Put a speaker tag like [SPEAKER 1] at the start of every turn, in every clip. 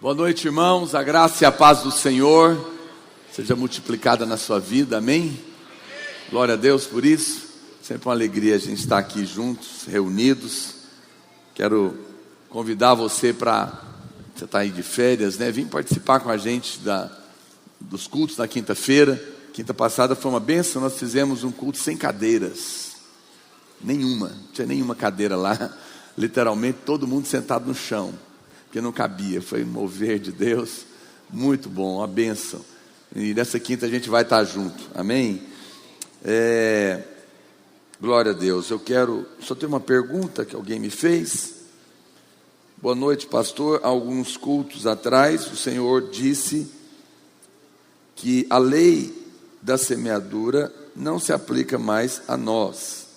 [SPEAKER 1] Boa noite, irmãos, a graça e a paz do Senhor seja multiplicada na sua vida, amém? Glória a Deus por isso, sempre uma alegria a gente estar aqui juntos, reunidos. Quero convidar você você está aí de férias, né? Vim participar com a gente dos cultos na quinta-feira. Quinta passada foi uma bênção, nós fizemos um culto sem cadeiras, não tinha nenhuma cadeira lá, literalmente todo mundo sentado no chão, porque não cabia. Foi um mover de Deus, muito bom, uma bênção. E nessa quinta a gente vai estar junto, amém? Glória a Deus. Eu só tenho uma pergunta que alguém me fez. Boa noite, pastor. Alguns cultos atrás o Senhor disse que a lei da semeadura não se aplica mais a nós,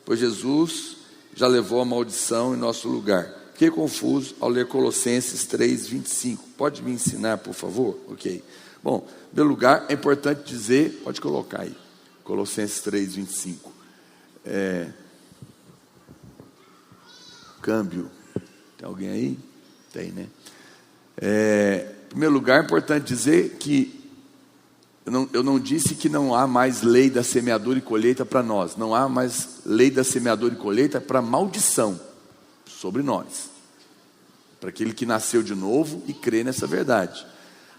[SPEAKER 1] pois Jesus já levou a maldição em nosso lugar. Fiquei confuso ao ler Colossenses 3:25. Pode me ensinar, por favor? Ok. Bom, em primeiro lugar, é importante dizer, pode colocar aí, Colossenses 3:25. Câmbio. Tem alguém aí? Tem, né? Em primeiro lugar, é importante dizer que eu não disse que não há mais lei da semeadura e colheita para nós. Não há mais lei da semeadura e colheita para maldição sobre nós, para aquele que nasceu de novo e crê nessa verdade.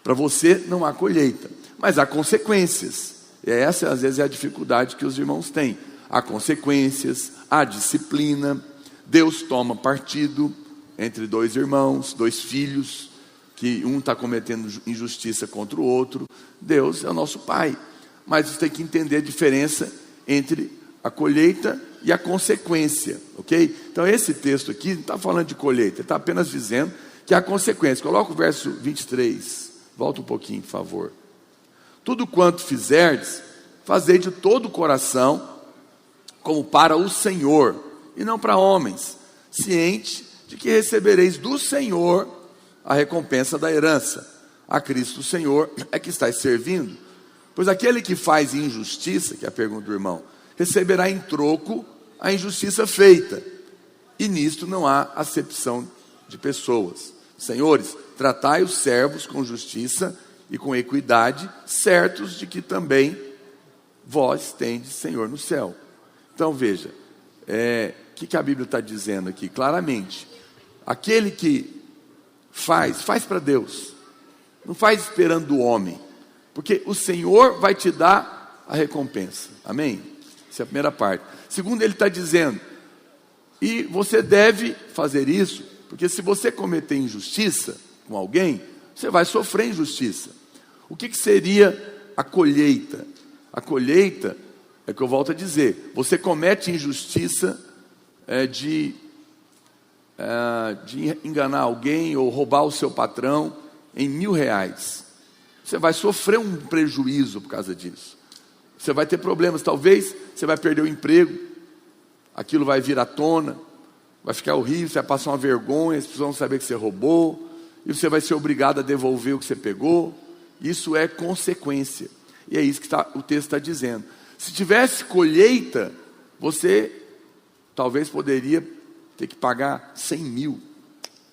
[SPEAKER 1] Para você não há colheita, mas há consequências. E essa às vezes é a dificuldade que os irmãos têm. Há consequências, há disciplina. Deus toma partido entre dois irmãos, dois filhos, que um está cometendo injustiça contra o outro. Deus é o nosso Pai, mas você tem que entender a diferença entre a colheita e a consequência, ok? Então esse texto aqui não está falando de colheita, está apenas dizendo que há consequência. Coloca o verso 23, volta um pouquinho, por favor. Tudo quanto fizerdes, fazei de todo o coração, como para o Senhor, e não para homens, ciente de que recebereis do Senhor a recompensa da herança. A Cristo o Senhor é que estáis servindo. Pois aquele que faz injustiça, que é a pergunta do irmão, receberá em troco a injustiça feita. E nisto não há acepção de pessoas. Senhores, tratai os servos com justiça e com equidade, certos de que também vós tendes Senhor no céu. Então veja, o que a Bíblia está dizendo aqui? Claramente, aquele que faz para Deus, não faz esperando do homem, porque o Senhor vai te dar a recompensa, amém? Essa é a primeira parte. Segundo, ele está dizendo, e você deve fazer isso, porque se você cometer injustiça com alguém, você vai sofrer injustiça. O que seria a colheita? A colheita é que eu volto a dizer, você comete injustiça de enganar alguém ou roubar o seu patrão em R$1.000. Você vai sofrer um prejuízo por causa disso. Você vai ter problemas, talvez você vai perder o emprego, aquilo vai vir à tona, vai ficar horrível, você vai passar uma vergonha, as pessoas vão saber que você roubou, e você vai ser obrigado a devolver o que você pegou. Isso é consequência, e é isso que o texto está dizendo. Se tivesse colheita, você talvez poderia ter que pagar 100 mil,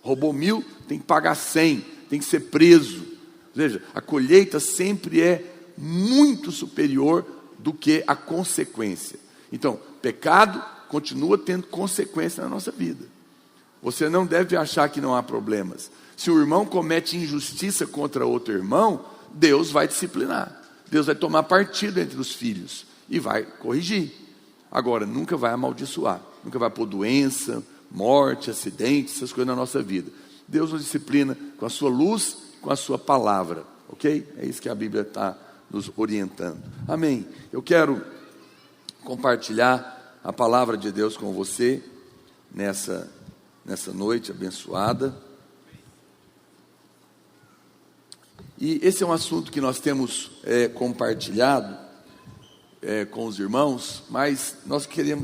[SPEAKER 1] roubou 1.000, tem que pagar 100, tem que ser preso. Veja, a colheita sempre é muito superior do que a consequência. Então, pecado continua tendo consequência na nossa vida. Você não deve achar que não há problemas. Se o irmão comete injustiça contra outro irmão, Deus vai disciplinar. Deus vai tomar partido entre os filhos e vai corrigir. Agora, nunca vai amaldiçoar, nunca vai pôr doença, morte, acidente, essas coisas na nossa vida. Deus nos disciplina com a sua luz, com a sua palavra, ok? É isso que a Bíblia está nos orientando, amém? Eu quero compartilhar a palavra de Deus com você nessa noite abençoada. E esse é um assunto que nós temos compartilhado com os irmãos, mas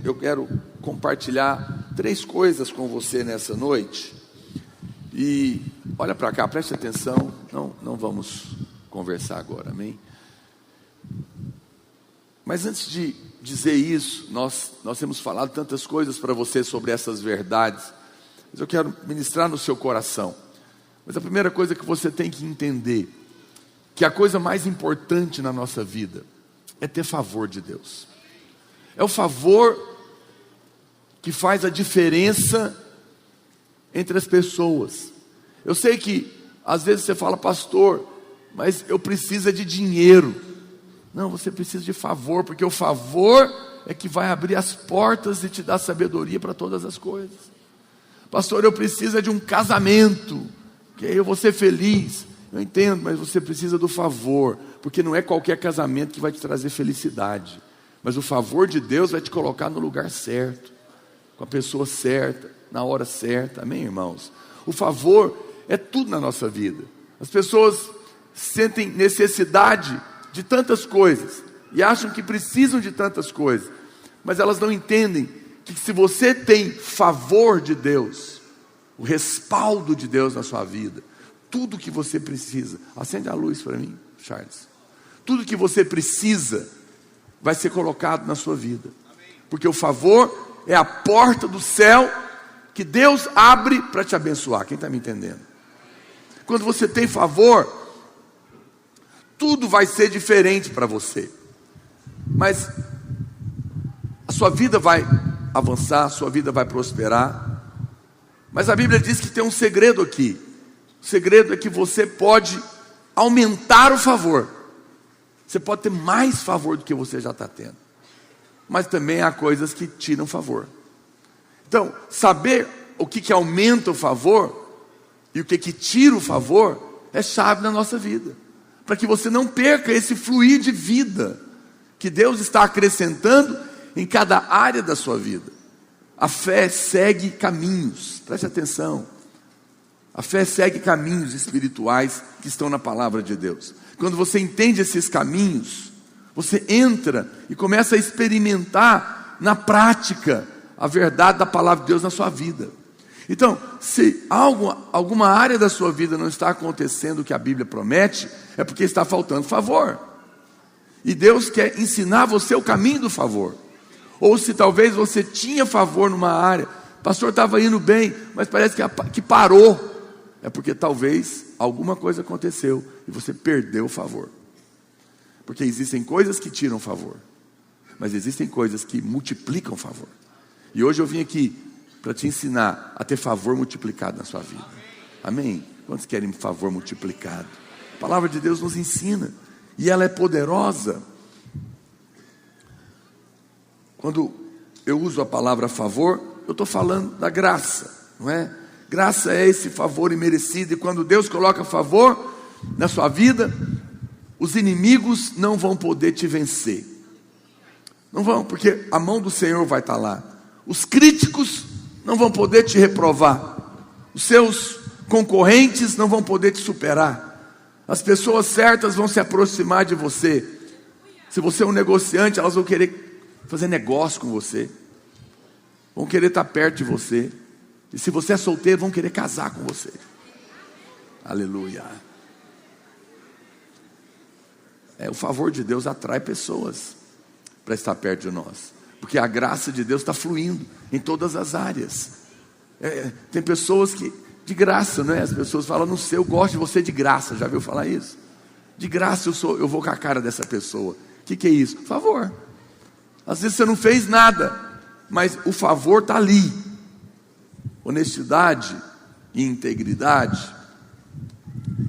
[SPEAKER 1] eu quero compartilhar 3 coisas com você nessa noite. E olha para cá, preste atenção, não vamos conversar agora, amém? Mas antes de dizer isso, nós temos falado tantas coisas para você sobre essas verdades, mas eu quero ministrar no seu coração. Mas a primeira coisa que você tem que entender, que a coisa mais importante na nossa vida é ter favor de Deus. É o favor que faz a diferença entre as pessoas. Eu sei que às vezes você fala, pastor, mas eu preciso de dinheiro. Não, você precisa de favor, porque o favor é que vai abrir as portas e te dar sabedoria para todas as coisas. Pastor, eu preciso de um casamento, que aí eu vou ser feliz. Eu entendo, mas você precisa do favor, porque não é qualquer casamento que vai te trazer felicidade, mas o favor de Deus vai te colocar no lugar certo, com a pessoa certa, na hora certa. Amém, irmãos? O favor é tudo na nossa vida. As pessoas sentem necessidade de tantas coisas e acham que precisam de tantas coisas, mas elas não entendem que se você tem favor de Deus, o respaldo de Deus na sua vida, tudo que você precisa, acende a luz para mim, Charles, tudo que você precisa vai ser colocado na sua vida, porque o favor é a porta do céu que Deus abre para te abençoar. Quem está me entendendo? Quando você tem favor, tudo vai ser diferente para você, mas a sua vida vai avançar, a sua vida vai prosperar. Mas a Bíblia diz que tem um segredo aqui. O segredo é que você pode aumentar o favor. Você pode ter mais favor do que você já está tendo, mas também há coisas que tiram favor. Então, saber o que aumenta o favor e o que tira o favor é chave na nossa vida, para que você não perca esse fluir de vida que Deus está acrescentando em cada área da sua vida. A fé segue caminhos, preste atenção. A fé segue caminhos espirituais que estão na palavra de Deus. Quando você entende esses caminhos, você entra e começa a experimentar na prática a verdade da palavra de Deus na sua vida. Então, se alguma área da sua vida não está acontecendo o que a Bíblia promete, é porque está faltando favor. E Deus quer ensinar você o caminho do favor. Ou se talvez você tinha favor numa área, pastor, estava indo bem, mas parece que parou. É porque talvez alguma coisa aconteceu e você perdeu o favor. Porque existem coisas que tiram favor, mas existem coisas que multiplicam favor. E hoje eu vim aqui para te ensinar a ter favor multiplicado na sua vida. Amém? Quantos querem favor multiplicado? A palavra de Deus nos ensina, e ela é poderosa. Quando eu uso a palavra favor, eu estou falando da graça, não é? Graça é esse favor imerecido, e quando Deus coloca favor na sua vida, os inimigos não vão poder te vencer. Não vão, porque a mão do Senhor vai estar lá. Os críticos não vão poder te reprovar. Os seus concorrentes não vão poder te superar. As pessoas certas vão se aproximar de você. Se você é um negociante, elas vão querer fazer negócio com você, vão querer estar perto de você. E se você é solteiro, vão querer casar com você. Aleluia. O favor de Deus atrai pessoas para estar perto de nós, porque a graça de Deus está fluindo em todas as áreas. Tem pessoas que, de graça, não é? As pessoas falam, não sei, eu gosto de você de graça. Já viu falar isso? De graça eu vou com a cara dessa pessoa. O que é isso? Favor. Às vezes você não fez nada, mas o favor está ali. Honestidade e integridade,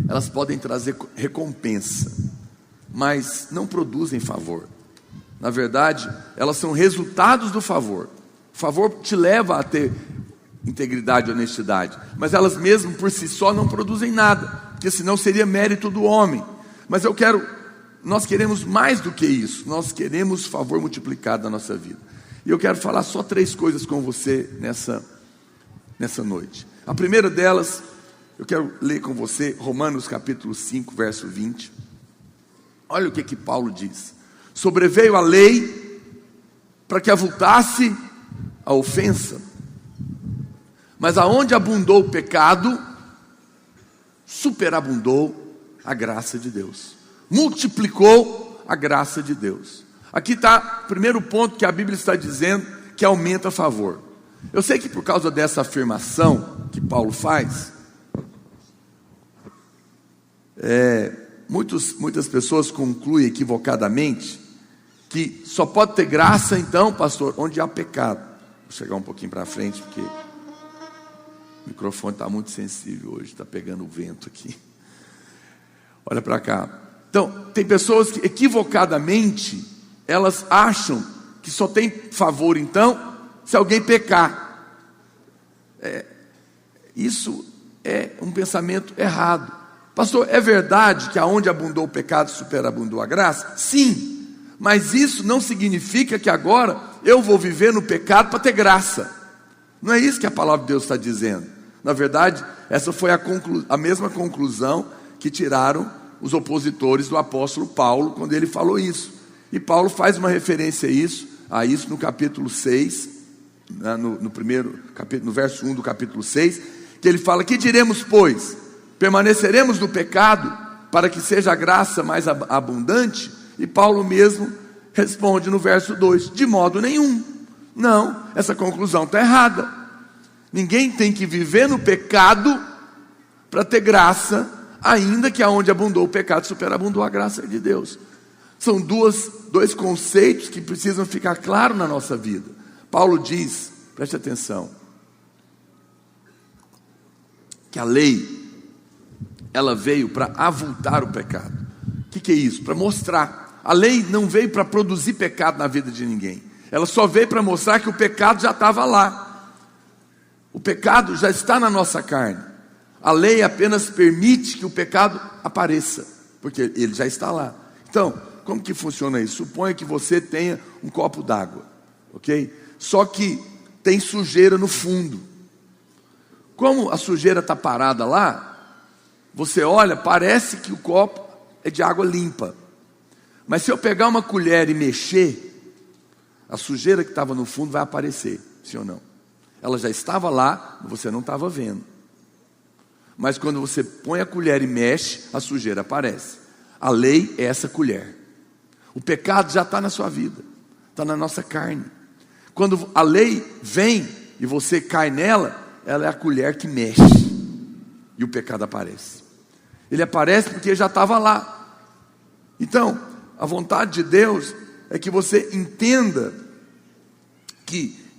[SPEAKER 1] elas podem trazer recompensa, mas não produzem favor. Na verdade, elas são resultados do favor. O favor te leva a ter integridade e honestidade, mas elas mesmas por si só não produzem nada, porque senão seria mérito do homem. Mas nós queremos mais do que isso. Nós queremos favor multiplicado na nossa vida. E eu quero falar só 3 coisas com você nessa noite. A primeira delas, eu quero ler com você Romanos capítulo 5, verso 20. Olha o que Paulo diz: sobreveio a lei para que avultasse a ofensa, mas aonde abundou o pecado, superabundou a graça de Deus, multiplicou a graça de Deus. Aqui está o primeiro ponto que a Bíblia está dizendo, que aumenta a favor. Eu sei que por causa dessa afirmação que Paulo faz, Muitas pessoas concluem equivocadamente que só pode ter graça, então, pastor, onde há pecado. Vou chegar um pouquinho para frente, porque o microfone está muito sensível hoje, está pegando o vento aqui. Olha para cá. Então, tem pessoas que equivocadamente, elas acham que só tem favor, então, se alguém pecar. Isso é um pensamento errado. Pastor, é verdade que aonde abundou o pecado, superabundou a graça? Sim. Mas isso não significa que agora eu vou viver no pecado para ter graça. Não é isso que a palavra de Deus está dizendo. Na verdade, essa foi a mesma conclusão que tiraram os opositores do apóstolo Paulo, quando ele falou isso. E Paulo faz uma referência a isso no capítulo 6, no verso 1 do capítulo 6, que ele fala: que diremos, pois? Permaneceremos no pecado para que seja a graça mais abundante? E Paulo mesmo responde no verso 2: de modo nenhum. Não, essa conclusão está errada. Ninguém tem que viver no pecado para ter graça, ainda que aonde abundou o pecado, superabundou a graça de Deus. São dois conceitos que precisam ficar claros na nossa vida. Paulo diz, preste atenção, que a lei, ela veio para avultar o pecado. O que é isso? Para mostrar. A lei não veio para produzir pecado na vida de ninguém. Ela só veio para mostrar que o pecado já estava lá. O pecado já está na nossa carne. A lei apenas permite que o pecado apareça, porque ele já está lá. Então, como que funciona isso? Suponha que você tenha um copo d'água, ok? Só que tem sujeira no fundo. Como a sujeira está parada lá, você olha, parece que o copo é de água limpa. Mas se eu pegar uma colher e mexer, a sujeira que estava no fundo vai aparecer, sim ou não? Ela já estava lá, você não estava vendo. Mas quando você põe a colher e mexe, a sujeira aparece. A lei é essa colher. O pecado já está na sua vida, está na nossa carne. Quando a lei vem e você cai nela, ela é a colher que mexe e o pecado aparece. Ele aparece porque já estava lá. Então, a vontade de Deus é que você entenda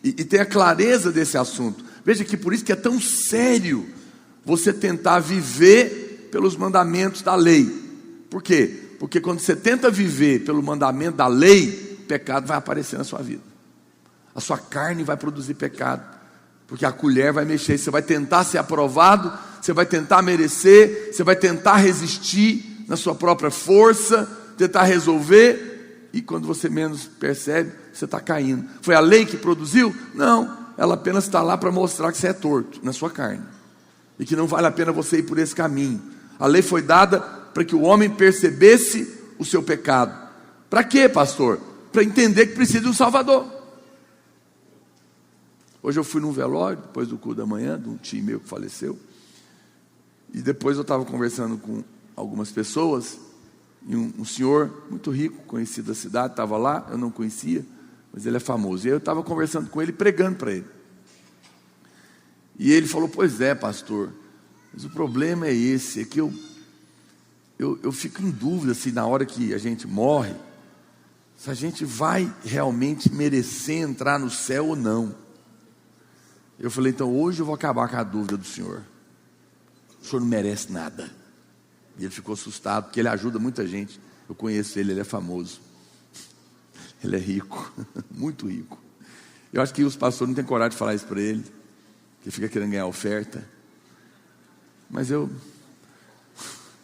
[SPEAKER 1] e tenha clareza desse assunto. Veja que por isso que é tão sério você tentar viver pelos mandamentos da lei. Por quê? Porque quando você tenta viver pelo mandamento da lei, o pecado vai aparecer na sua vida. A sua carne vai produzir pecado, porque a colher vai mexer. Você vai tentar ser aprovado, você vai tentar merecer, você vai tentar resistir na sua própria força, tentar resolver, e quando você menos percebe, você está caindo. Foi a lei que produziu? Não, ela apenas está lá para mostrar que você é torto na sua carne, e que não vale a pena você ir por esse caminho. A lei foi dada para que o homem percebesse o seu pecado. Para quê, pastor? Para entender que precisa de um Salvador. Hoje eu fui num velório, depois do culto da manhã, de um tio meu que faleceu, e depois eu estava conversando com algumas pessoas, e um senhor muito rico, conhecido da cidade, estava lá, eu não conhecia, mas ele é famoso, e aí eu estava conversando com ele, pregando para ele, e ele falou: pois é, pastor, mas o problema é esse, é que eu fico em dúvida se na hora que a gente morre, se a gente vai realmente merecer entrar no céu ou não. Eu falei: então hoje eu vou acabar com a dúvida do senhor. O senhor não merece nada. E ele ficou assustado, porque ele ajuda muita gente. Eu conheço ele é famoso. Ele é rico, muito rico. Eu acho que os pastores não têm coragem de falar isso para ele, que fica querendo ganhar oferta. Mas eu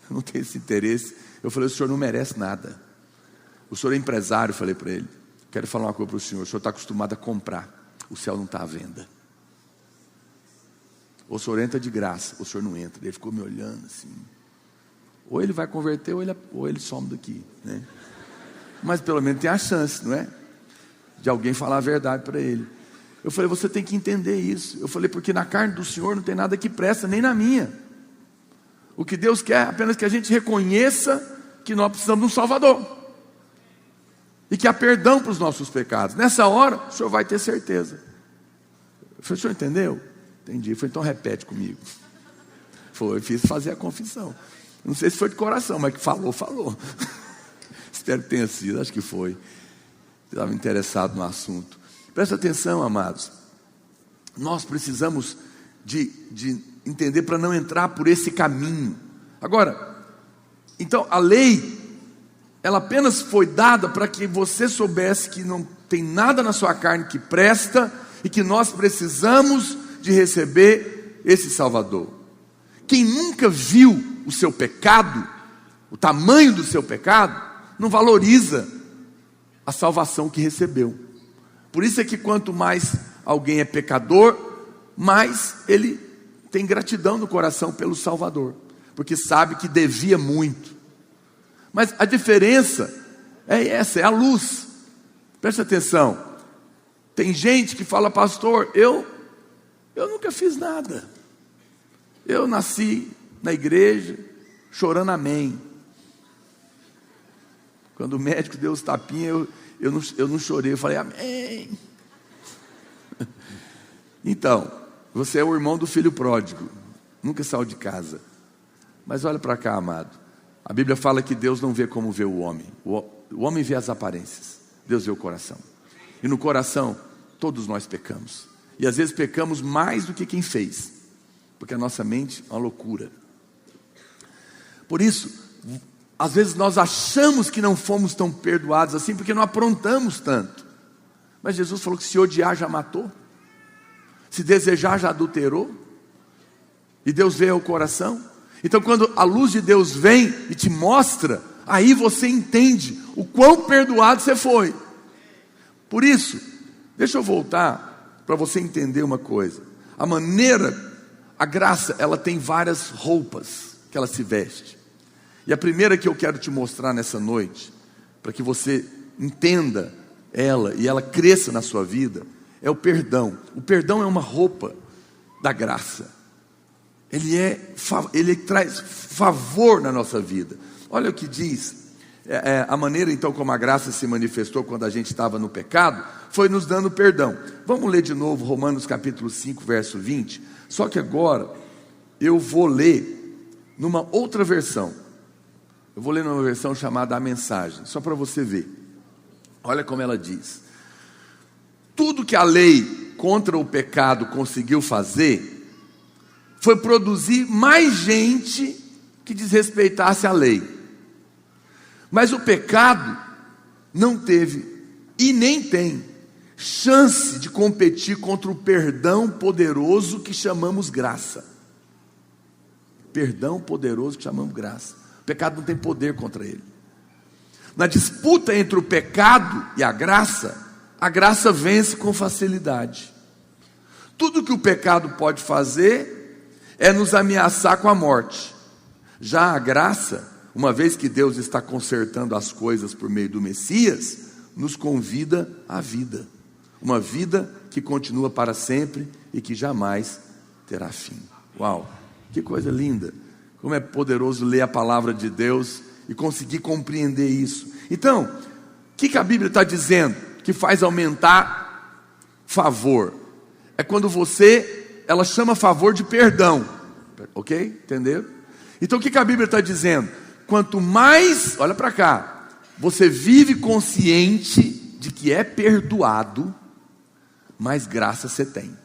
[SPEAKER 1] não tenho esse interesse. Eu falei: o senhor não merece nada. O senhor é empresário, eu falei para ele. Quero falar uma coisa para o senhor está acostumado a comprar. O céu não está à venda. Ou o senhor entra de graça, ou o senhor não entra. Ele ficou me olhando assim. Ou ele vai converter, ou ele some daqui, né? Mas pelo menos tem a chance, não é? De alguém falar a verdade para ele. Eu falei: você tem que entender isso. Eu falei: porque na carne do senhor não tem nada que presta, nem na minha. O que Deus quer é apenas que a gente reconheça que nós precisamos de um Salvador. E que há perdão para os nossos pecados. Nessa hora, o senhor vai ter certeza. Eu falei: o senhor entendeu? Entendi. Foi: então repete comigo. Foi, eu fiz fazer a confissão. Não sei se foi de coração, mas que falou. Espero que tenha sido, acho que foi. Estava interessado no assunto. Presta atenção, amados. Nós precisamos de entender para não entrar por esse caminho. Agora, então a lei, ela apenas foi dada para que você soubesse que não tem nada na sua carne que presta e que nós precisamos de receber esse Salvador. Quem nunca viu o seu pecado, o tamanho do seu pecado, não valoriza a salvação que recebeu. Por isso é que quanto mais alguém é pecador, mais ele tem gratidão no coração pelo Salvador, porque sabe que devia muito. Mas a diferença é essa, é a luz. Preste atenção. Tem gente que fala: pastor, eu nunca fiz nada. Eu nasci na igreja chorando amém. Quando o médico deu os tapinhas, eu não chorei, eu falei amém. Então, você é o irmão do filho pródigo, nunca saiu de casa. Mas olha para cá, amado. A Bíblia fala que Deus não vê como vê o homem. O homem vê as aparências, Deus vê o coração. E no coração, todos nós pecamos. E às vezes pecamos mais do que quem fez, porque a nossa mente é uma loucura. Por isso, às vezes nós achamos que não fomos tão perdoados assim, porque não aprontamos tanto. Mas Jesus falou que se odiar já matou, se desejar já adulterou, e Deus vê o coração. Então quando a luz de Deus vem e te mostra, aí você entende o quão perdoado você foi. Por isso, deixa eu voltar para você entender uma coisa. A graça, ela tem várias roupas que ela se veste. E a primeira que eu quero te mostrar nessa noite, para que você entenda ela e ela cresça na sua vida, é o perdão. O perdão é uma roupa da graça. Ele traz favor na nossa vida. Olha o que diz. A maneira então como a graça se manifestou quando a gente estava no pecado, foi nos dando perdão. Vamos ler de novo Romanos capítulo 5, verso 20. Só que agora eu vou ler numa outra versão. Eu vou ler numa versão chamada A Mensagem, só para você ver. Olha como ela diz. Tudo que a lei contra o pecado conseguiu fazer foi produzir mais gente que desrespeitasse a lei. Mas o pecado não teve e nem tem chance de competir contra o perdão poderoso que chamamos graça. Perdão poderoso que chamamos graça. O pecado não tem poder contra ele. Na disputa entre o pecado e a graça vence com facilidade. Tudo que o pecado pode fazer é nos ameaçar com a morte. Já a graça, uma vez que Deus está consertando as coisas por meio do Messias, nos convida à vida. Uma vida que continua para sempre e que jamais terá fim. Uau, que coisa linda. Como é poderoso ler a palavra de Deus e conseguir compreender isso. Então, o que a Bíblia está dizendo que faz aumentar favor? É quando ela chama favor de perdão. Ok? Entenderam? Então o que a Bíblia está dizendo? Quanto mais, olha para cá, você vive consciente de que é perdoado, mais graça você tem.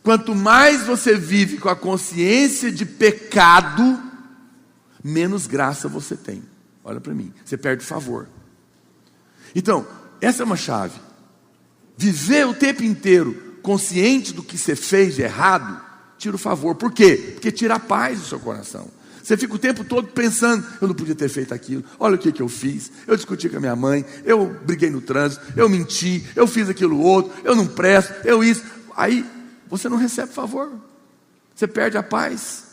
[SPEAKER 1] Quanto mais você vive com a consciência de pecado, menos graça você tem. Olha para mim, você perde favor. Então, essa é uma chave. Viver o tempo inteiro consciente do que você fez de errado, tira o favor. Por quê? Porque tira a paz do seu coração. Você fica o tempo todo pensando: eu não podia ter feito aquilo, olha o que eu fiz, eu discuti com a minha mãe, eu briguei no trânsito, eu menti, eu fiz aquilo outro, eu não presto, eu isso. Aí você não recebe favor, você perde a paz,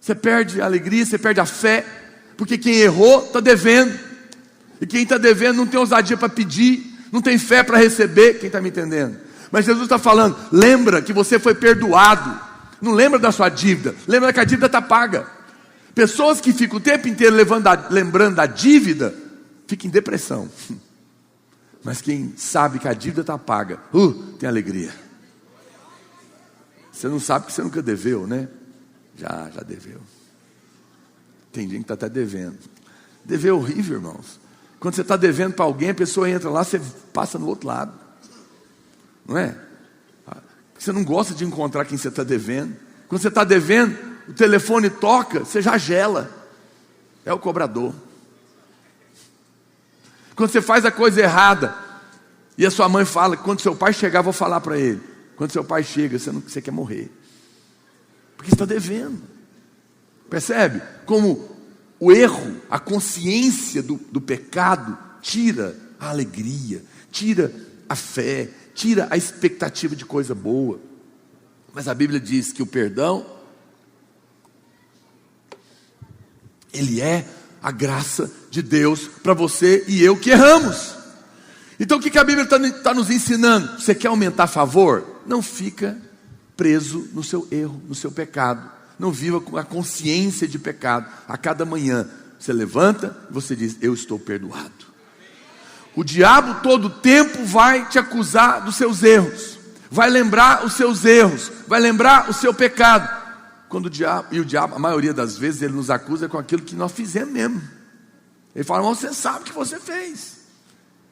[SPEAKER 1] você perde a alegria, você perde a fé, porque quem errou está devendo, e quem está devendo não tem ousadia para pedir, não tem fé para receber. Quem está me entendendo? Mas Jesus está falando: lembra que você foi perdoado, não lembra da sua dívida, lembra que a dívida está paga. Pessoas que ficam o tempo inteiro lembrando da dívida, ficam em depressão. Mas quem sabe que a dívida está paga, tem alegria. Você não sabe que você nunca deveu, né? Já deveu. Tem gente que está até devendo. Dever é horrível, irmãos. Quando você está devendo para alguém, a pessoa entra lá, você passa no outro lado. Não é? Você não gosta de encontrar quem você está devendo. Quando você está devendo, o telefone toca, você já gela. É o cobrador. Quando você faz a coisa errada, e a sua mãe fala que quando seu pai chegar, vou falar para ele. Quando seu pai chega, você quer morrer. Porque você está devendo. Percebe? Como o erro, a consciência do pecado, tira a alegria, tira a fé, tira a expectativa de coisa boa. Mas a Bíblia diz que o perdão, ele é a graça de Deus para você e eu que erramos. Então o que a Bíblia está nos ensinando? Você quer aumentar a favor? Não fica preso no seu erro, no seu pecado. Não viva com a consciência de pecado. A cada manhã você levanta e você diz: eu estou perdoado. O diabo todo tempo vai te acusar dos seus erros, vai lembrar os seus erros, vai lembrar o seu pecado. Quando o diabo, a maioria das vezes, ele nos acusa com aquilo que nós fizemos mesmo. Ele fala: você sabe o que você fez.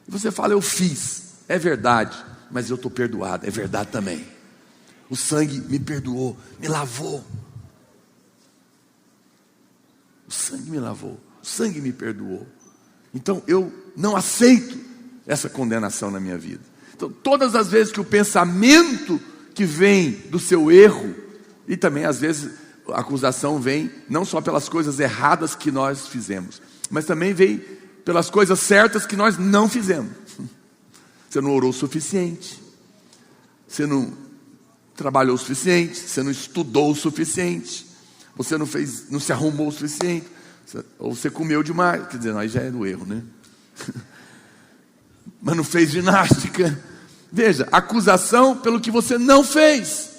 [SPEAKER 1] E você fala: eu fiz. É verdade, mas eu estou perdoado. É verdade também. O sangue me perdoou, me lavou. O sangue me lavou, o sangue me perdoou. Então eu não aceito essa condenação na minha vida. Então todas as vezes que o pensamento que vem do seu erro, e também às vezes a acusação vem não só pelas coisas erradas que nós fizemos, mas também vem pelas coisas certas que nós não fizemos. Você não orou o suficiente, você não trabalhou o suficiente, você não estudou o suficiente, você não se arrumou o suficiente, ou você comeu demais. Quer dizer, aí já é do erro, né? Mas não fez ginástica. Veja, acusação pelo que você não fez,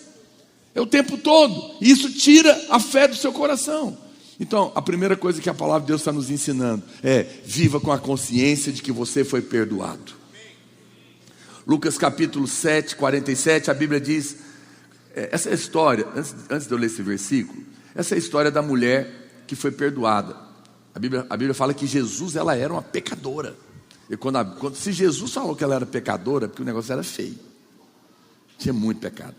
[SPEAKER 1] é o tempo todo, e isso tira a fé do seu coração. Então, a primeira coisa que a palavra de Deus está nos ensinando é: viva com a consciência de que você foi perdoado. Lucas capítulo 7, 47, a Bíblia diz, essa história, antes de eu ler esse versículo, essa é a história da mulher que foi perdoada. A Bíblia fala que Jesus, ela era uma pecadora. E se Jesus falou que ela era pecadora, porque o negócio era feio, tinha muito pecado.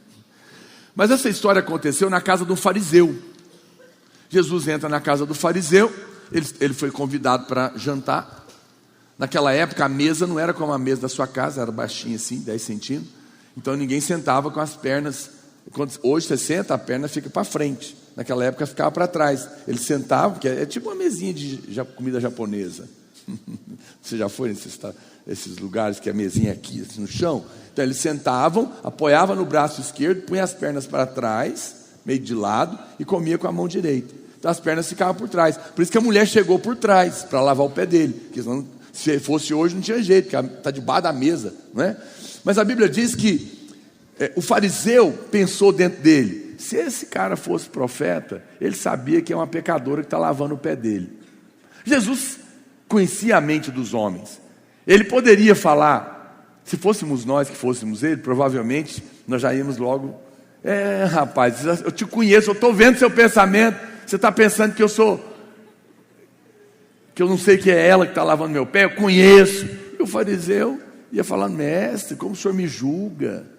[SPEAKER 1] Mas essa história aconteceu na casa do fariseu. Jesus entra na casa do fariseu, ele foi convidado para jantar. Naquela época a mesa não era como a mesa da sua casa, era baixinha assim, 10 centímetros. Então ninguém sentava com as pernas. Hoje você senta, a perna fica para frente. Naquela época ficava para trás. Eles sentavam, porque é tipo uma mesinha de comida japonesa. Você já foi nesses lugares que a mesinha é aqui, assim, no chão? Então eles sentavam, apoiavam no braço esquerdo, punha as pernas para trás, meio de lado, e comia com a mão direita. Então as pernas ficavam por trás. Por isso que a mulher chegou por trás, para lavar o pé dele. Porque senão, se fosse hoje não tinha jeito, porque está debaixo da mesa, não é? Mas a Bíblia diz que o fariseu pensou dentro dele: se esse cara fosse profeta, ele sabia que é uma pecadora que está lavando o pé dele. Jesus conhecia a mente dos homens. Ele poderia falar, se fôssemos nós que fôssemos ele, provavelmente nós já íamos logo: rapaz, eu te conheço, eu estou vendo seu pensamento, você está pensando que eu não sei que é ela que está lavando meu pé, eu conheço. E o fariseu ia falar: mestre, como o senhor me julga?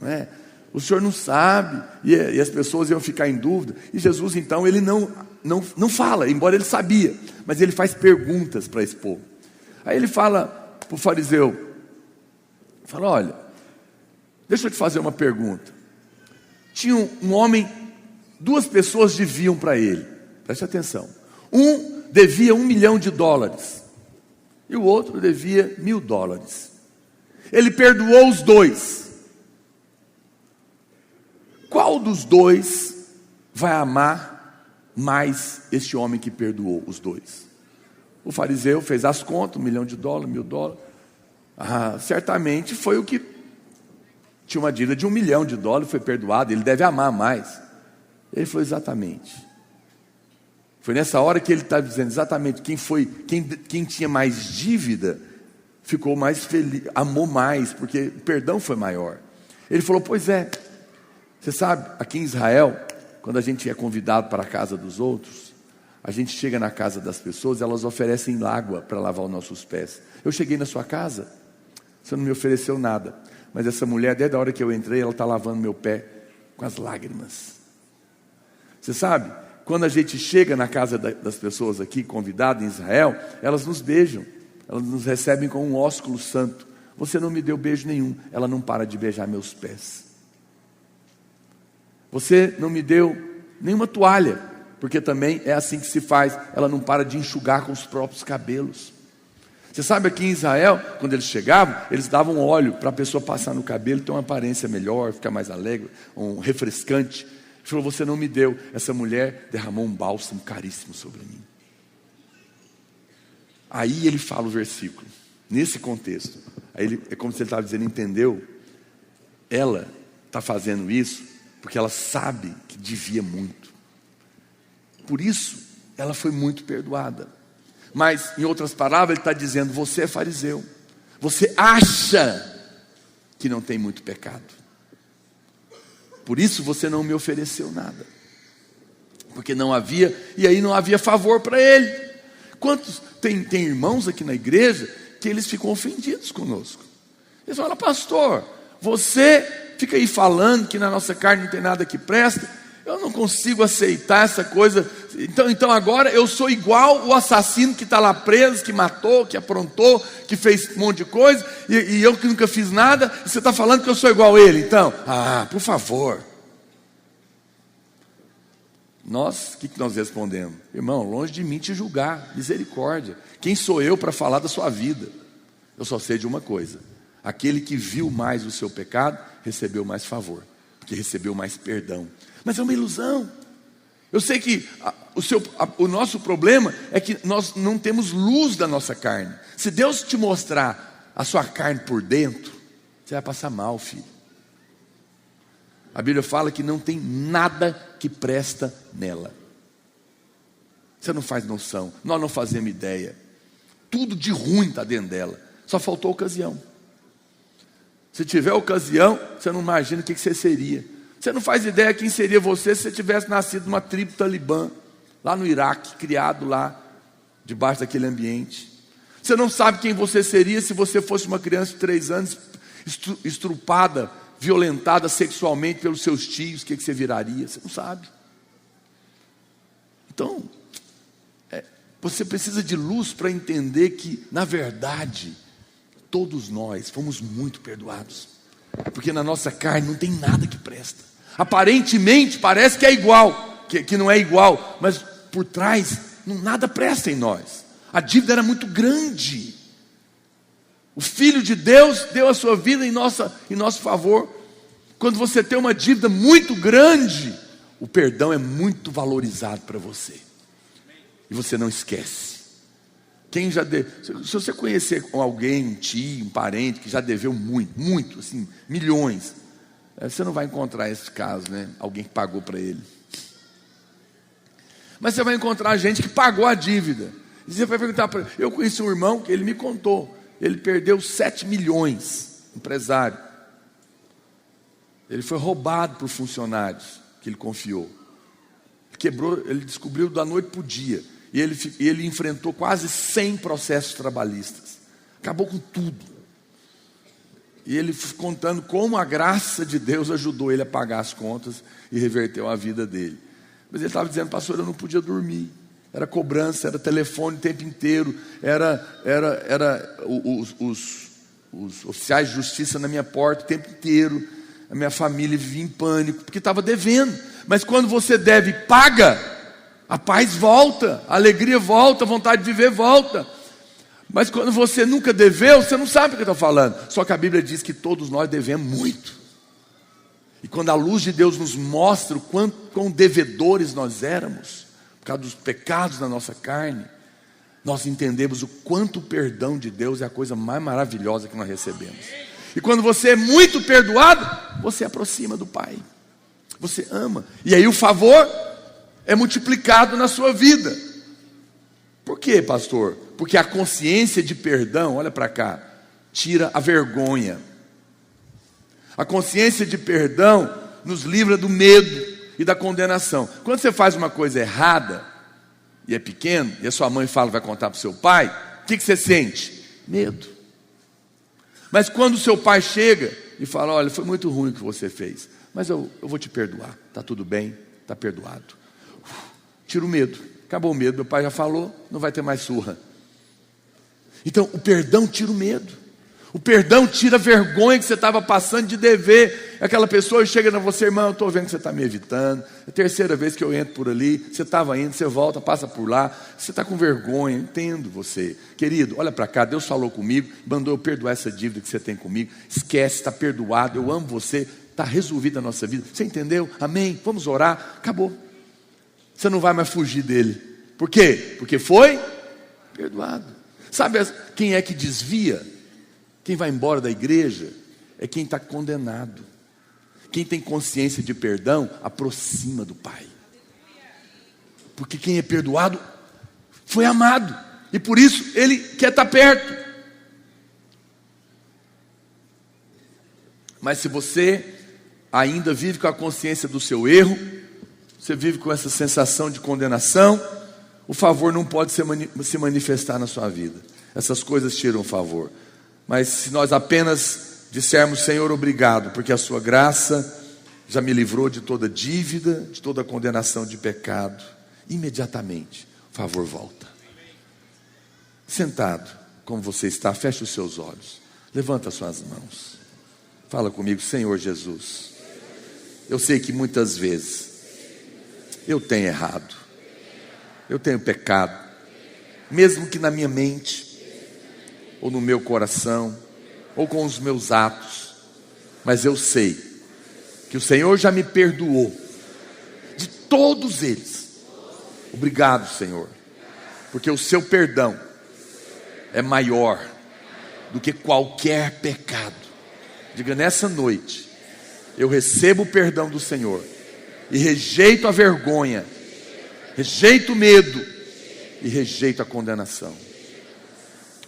[SPEAKER 1] Não é? O senhor não sabe. E as pessoas iam ficar em dúvida. E Jesus então, ele não fala, embora ele sabia, mas ele faz perguntas para esse povo. Aí ele fala para o fariseu, fala: olha, deixa eu te fazer uma pergunta. Tinha um homem, 2 pessoas deviam para ele, preste atenção. Um devia $1 milhão e o outro devia $1.000. Ele perdoou os 2. Qual dos 2 vai amar mais este homem que perdoou os 2? O fariseu fez as contas: $1 milhão, $1.000. Certamente foi o que tinha uma dívida de $1 milhão, foi perdoado, ele deve amar mais. Ele falou: exatamente. Foi nessa hora que ele está dizendo exatamente quem tinha mais dívida ficou mais feliz, amou mais, porque o perdão foi maior. Ele falou: pois é, você sabe, aqui em Israel, quando a gente é convidado para a casa dos outros, A gente chega na casa das pessoas, elas oferecem água para lavar os nossos pés. Eu cheguei na sua casa, você não me ofereceu nada, mas essa mulher, desde a hora que eu entrei, ela está lavando meu pé com as lágrimas. Você sabe, quando a gente chega na casa das pessoas aqui, convidadas em Israel, elas nos beijam, elas nos recebem com um ósculo santo. Você não me deu beijo nenhum. Ela não para de beijar meus pés. Você não me deu nenhuma toalha, porque também é assim que se faz. Ela não para de enxugar com os próprios cabelos. Você sabe, aqui em Israel, quando eles chegavam, eles davam óleo para a pessoa passar no cabelo, ter uma aparência melhor, ficar mais alegre, um refrescante. Ele falou, você não me deu. Essa mulher derramou um bálsamo caríssimo sobre mim. Aí ele fala o versículo, nesse contexto. Aí é como se ele estava dizendo, entendeu? Ela está fazendo isso porque ela sabe que devia muito. Por isso, ela foi muito perdoada. Mas, em outras palavras, ele está dizendo, você é fariseu. Você acha que não tem muito pecado. Por isso você não me ofereceu nada. Porque não havia, e aí não havia favor para ele. Quantos, tem irmãos aqui na igreja, que eles ficam ofendidos conosco. Eles falam, pastor, você fica aí falando que na nossa carne não tem nada que presta. Eu não consigo aceitar essa coisa. Então agora eu sou igual o assassino que está lá preso, que matou, que aprontou, que fez um monte de coisa, e eu que nunca fiz nada, e você está falando que eu sou igual a ele. Então, por favor. Nós, o que nós respondemos? Irmão, longe de mim te julgar, misericórdia. Quem sou eu para falar da sua vida? Eu só sei de uma coisa: aquele que viu mais o seu pecado, recebeu mais favor, porque recebeu mais perdão. Mas é uma ilusão. Eu sei que o nosso problema é que nós não temos luz da nossa carne. Se Deus te mostrar a sua carne por dentro, você vai passar mal, filho. A Bíblia fala que não tem nada que presta nela. Você não faz noção, nós não fazemos ideia. Tudo de ruim está dentro dela. Só faltou ocasião. Se tiver ocasião, você não imagina o que você seria. Você não faz ideia quem seria você se você tivesse nascido numa tribo talibã, lá no Iraque, criado lá, debaixo daquele ambiente. Você não sabe quem você seria se você fosse uma criança de 3 anos, estrupada, violentada sexualmente pelos seus tios. O que você viraria? Você não sabe. Então, você precisa de luz para entender que, na verdade, todos nós fomos muito perdoados. Porque na nossa carne não tem nada que presta. Aparentemente parece que é igual, que não é igual, mas por trás nada presta em nós. A dívida era muito grande. O Filho de Deus deu a sua vida em nosso favor. Quando você tem uma dívida muito grande, o perdão é muito valorizado para você. E você não esquece. Se você conhecer alguém, um tio, um parente que já deveu muito, assim, milhões, você não vai encontrar esse caso, né? Alguém que pagou para ele. Mas você vai encontrar gente que pagou a dívida. E você vai perguntar para ele. Eu conheci um irmão que ele me contou. Ele perdeu 7 milhões, empresário. Ele foi roubado por funcionários que ele confiou. Ele descobriu da noite para o dia. E ele enfrentou quase 100 processos trabalhistas. Acabou com tudo. E ele contando como a graça de Deus ajudou ele a pagar as contas e reverteu a vida dele. Mas ele estava dizendo, pastor, eu não podia dormir. Era cobrança, era telefone o tempo inteiro. Os oficiais de justiça na minha porta o tempo inteiro. A minha família vivia em pânico, porque estava devendo. Mas quando você deve e paga, a paz volta, a alegria volta, a vontade de viver volta. Mas quando você nunca deveu, você não sabe o que eu estou falando. Só que a Bíblia diz que todos nós devemos muito. E quando a luz de Deus nos mostra o quão devedores nós éramos, por causa dos pecados na nossa carne, nós entendemos o quanto o perdão de Deus é a coisa mais maravilhosa que nós recebemos. E quando você é muito perdoado, você aproxima do Pai. Você ama. E aí o favor é multiplicado na sua vida. Por quê, pastor? Porque a consciência de perdão, olha para cá, tira a vergonha. A consciência de perdão nos livra do medo e da condenação. Quando você faz uma coisa errada, e é pequeno, e a sua mãe fala, vai contar para o seu pai, o que você sente? Medo. Mas quando o seu pai chega e fala, olha, foi muito ruim o que você fez, mas eu vou te perdoar, está tudo bem, está perdoado. Tira o medo, acabou o medo, meu pai já falou, não vai ter mais surra. Então o perdão tira o medo. O perdão tira a vergonha que você estava passando de dever. Aquela pessoa chega na você, irmão, eu estou vendo que você está me evitando. É a terceira vez que eu entro por ali. Você estava indo, você volta, passa por lá. Você está com vergonha, eu entendo você. Querido, olha para cá, Deus falou comigo, mandou eu perdoar essa dívida que você tem comigo. Esquece, está perdoado, eu amo você. Está resolvida a nossa vida. Você entendeu? Amém? Vamos orar. Acabou. Você não vai mais fugir dele. Por quê? Porque foi perdoado. Sabe quem é que desvia? Quem vai embora da igreja é quem está condenado. Quem tem consciência de perdão, aproxima do Pai. Porque quem é perdoado, foi amado. E por isso, ele quer estar perto. Mas se você ainda vive com a consciência do seu erro, você vive com essa sensação de condenação, o favor não pode se manifestar na sua vida. Essas coisas tiram o favor. Mas se nós apenas dissermos, Senhor, obrigado, porque a sua graça já me livrou de toda dívida, de toda condenação de pecado, imediatamente o favor volta. Sentado, como você está, feche os seus olhos, levanta as suas mãos, fala comigo, Senhor Jesus, eu sei que muitas vezes eu tenho errado, eu tenho pecado, mesmo que na minha mente, ou no meu coração, ou com os meus atos, mas eu sei que o Senhor já me perdoou de todos eles. Obrigado, Senhor, porque o seu perdão é maior do que qualquer pecado. Diga, nessa noite eu recebo o perdão do Senhor e rejeito a vergonha, rejeito o medo e rejeito a condenação.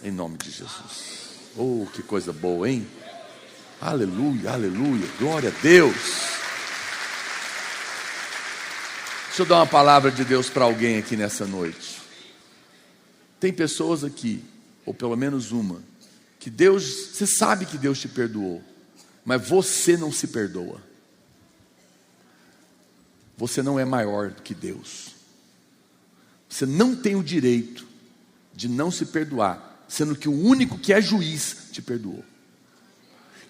[SPEAKER 1] Em nome de Jesus. Oh, que coisa boa, hein? Aleluia, aleluia, glória a Deus. Deixa eu dar uma palavra de Deus para alguém aqui nessa noite. Tem pessoas aqui, ou pelo menos uma, que Deus, você sabe que Deus te perdoou, mas você não se perdoa. Você não é maior do que Deus. Você não tem o direito de não se perdoar, sendo que o único que é juiz te perdoou.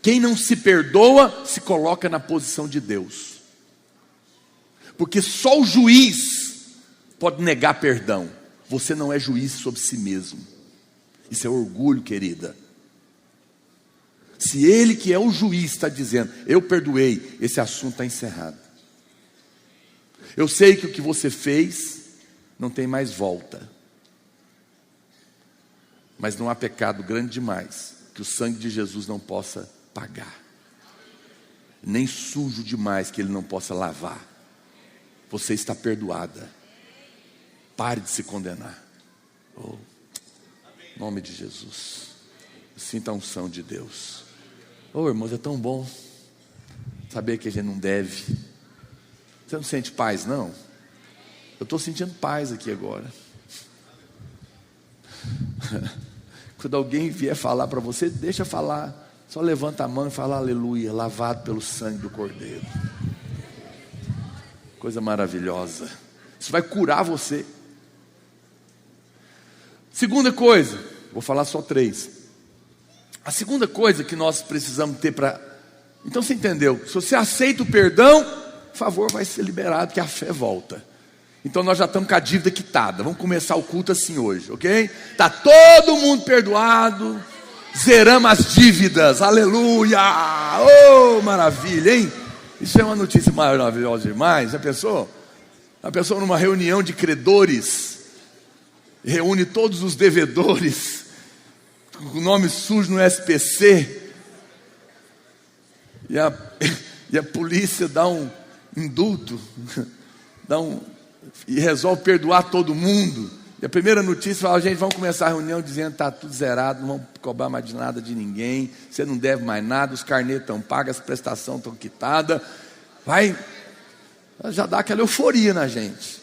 [SPEAKER 1] Quem não se perdoa, se coloca na posição de Deus. Porque só o juiz pode negar perdão. Você não é juiz sobre si mesmo. Isso é orgulho, querida. Se ele que é o juiz está dizendo, eu perdoei, esse assunto está encerrado. Eu sei que o que você fez não tem mais volta. Mas não há pecado grande demais que o sangue de Jesus não possa pagar, nem sujo demais que ele não possa lavar. Você está perdoada. Pare de se condenar. Oh, em nome de Jesus. Sinta a unção de Deus. Oh, irmãos, é tão bom saber que a gente não deve. Você não sente paz, não? Eu estou sentindo paz aqui agora. Quando alguém vier falar para você, deixa falar. Só levanta a mão e fala aleluia, lavado pelo sangue do Cordeiro. Coisa maravilhosa. Isso vai curar você. Segunda coisa, vou falar só 3. A segunda coisa que nós precisamos ter para... Então você entendeu? Se você aceita o perdão, o favor vai ser liberado, que a fé volta. Então nós já estamos com a dívida quitada. Vamos começar o culto assim hoje, ok? Está todo mundo perdoado. Zeramos as dívidas, aleluia. Oh, maravilha, hein? Isso é uma notícia maravilhosa demais. Já pensou? A pessoa numa reunião de credores, reúne todos os devedores, com o nome sujo no SPC, e a polícia dá um indulto, e resolve perdoar todo mundo. E a primeira notícia fala, gente, vamos começar a reunião dizendo, está tudo zerado, não vamos cobrar mais de nada de ninguém, você não deve mais nada, os carnês estão pagos, as prestações estão quitadas. Já dá aquela euforia na gente,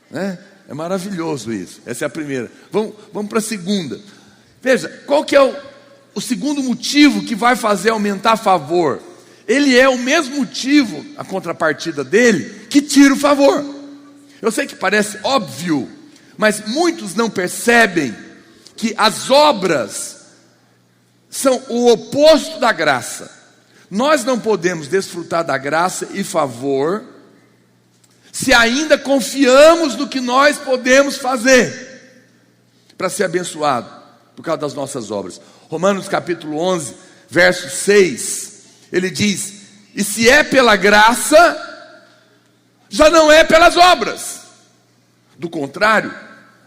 [SPEAKER 1] né? É maravilhoso isso. Essa é a primeira. Vamos para a segunda. Veja, qual que é o segundo motivo que vai fazer aumentar favor? Ele é o mesmo motivo, a contrapartida dele, que tira o favor. Eu sei que parece óbvio, mas muitos não percebem que as obras são o oposto da graça. Nós não podemos desfrutar da graça e favor se ainda confiamos no que nós podemos fazer para ser abençoado por causa das nossas obras. Romanos capítulo 11, verso 6, ele diz: e se é pela graça, já não é pelas obras. Do contrário,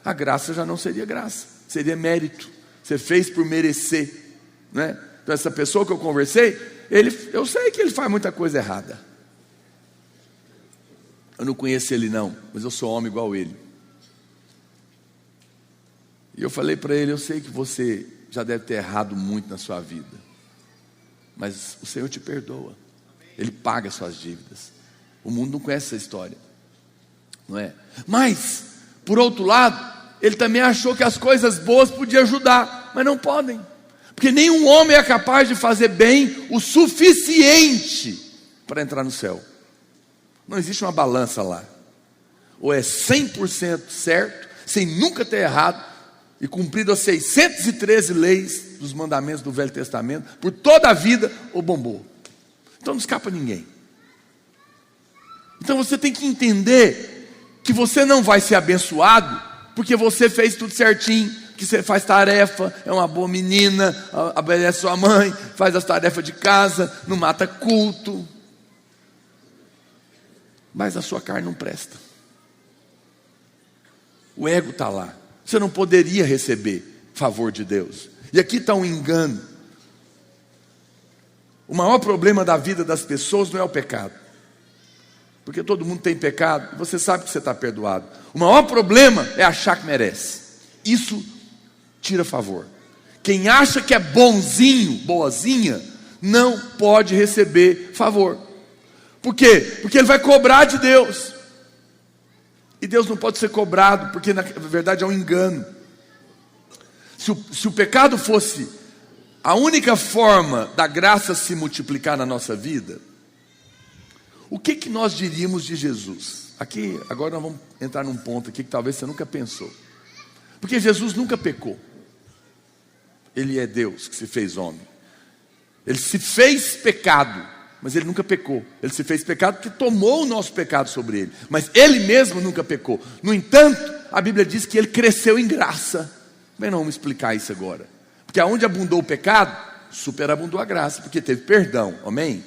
[SPEAKER 1] a graça já não seria graça, seria mérito. Você fez por merecer, né? Então essa pessoa que eu conversei, eu sei que ele faz muita coisa errada. Eu não conheço ele não, mas eu sou homem igual ele. E eu falei para ele: eu sei que você já deve ter errado muito na sua vida, mas o Senhor te perdoa. Ele paga suas dívidas. O mundo não conhece essa história, não é? Mas, por outro lado, ele também achou que as coisas boas podiam ajudar, mas não podem, porque nenhum homem é capaz de fazer bem o suficiente para entrar no céu. Não existe uma balança lá. Ou é 100% certo, sem nunca ter errado, e cumprido as 613 leis dos mandamentos do Velho Testamento, por toda a vida, ou bombou. Então não escapa ninguém. Então você tem que entender que você não vai ser abençoado porque você fez tudo certinho, que você faz tarefa, é uma boa menina, obedece sua mãe, faz as tarefas de casa, não mata culto. Mas a sua carne não presta. O ego está lá. Você não poderia receber favor de Deus. E aqui está um engano. O maior problema da vida das pessoas não é o pecado, porque todo mundo tem pecado, e você sabe que você está perdoado. O maior problema é achar que merece. Isso tira favor. Quem acha que é bonzinho, boazinha, não pode receber favor. Por quê? Porque ele vai cobrar de Deus. E Deus não pode ser cobrado, porque na verdade é um engano. Se o pecado fosse a única forma da graça se multiplicar na nossa vida, o que nós diríamos de Jesus? Aqui, agora nós vamos entrar num ponto aqui que talvez você nunca pensou. Porque Jesus nunca pecou. Ele é Deus que se fez homem. Ele se fez pecado, mas ele nunca pecou. Ele se fez pecado porque tomou o nosso pecado sobre ele, mas ele mesmo nunca pecou. No entanto, a Bíblia diz que ele cresceu em graça. Bem, não vamos explicar isso agora. Porque aonde abundou o pecado, superabundou a graça, porque teve perdão, amém?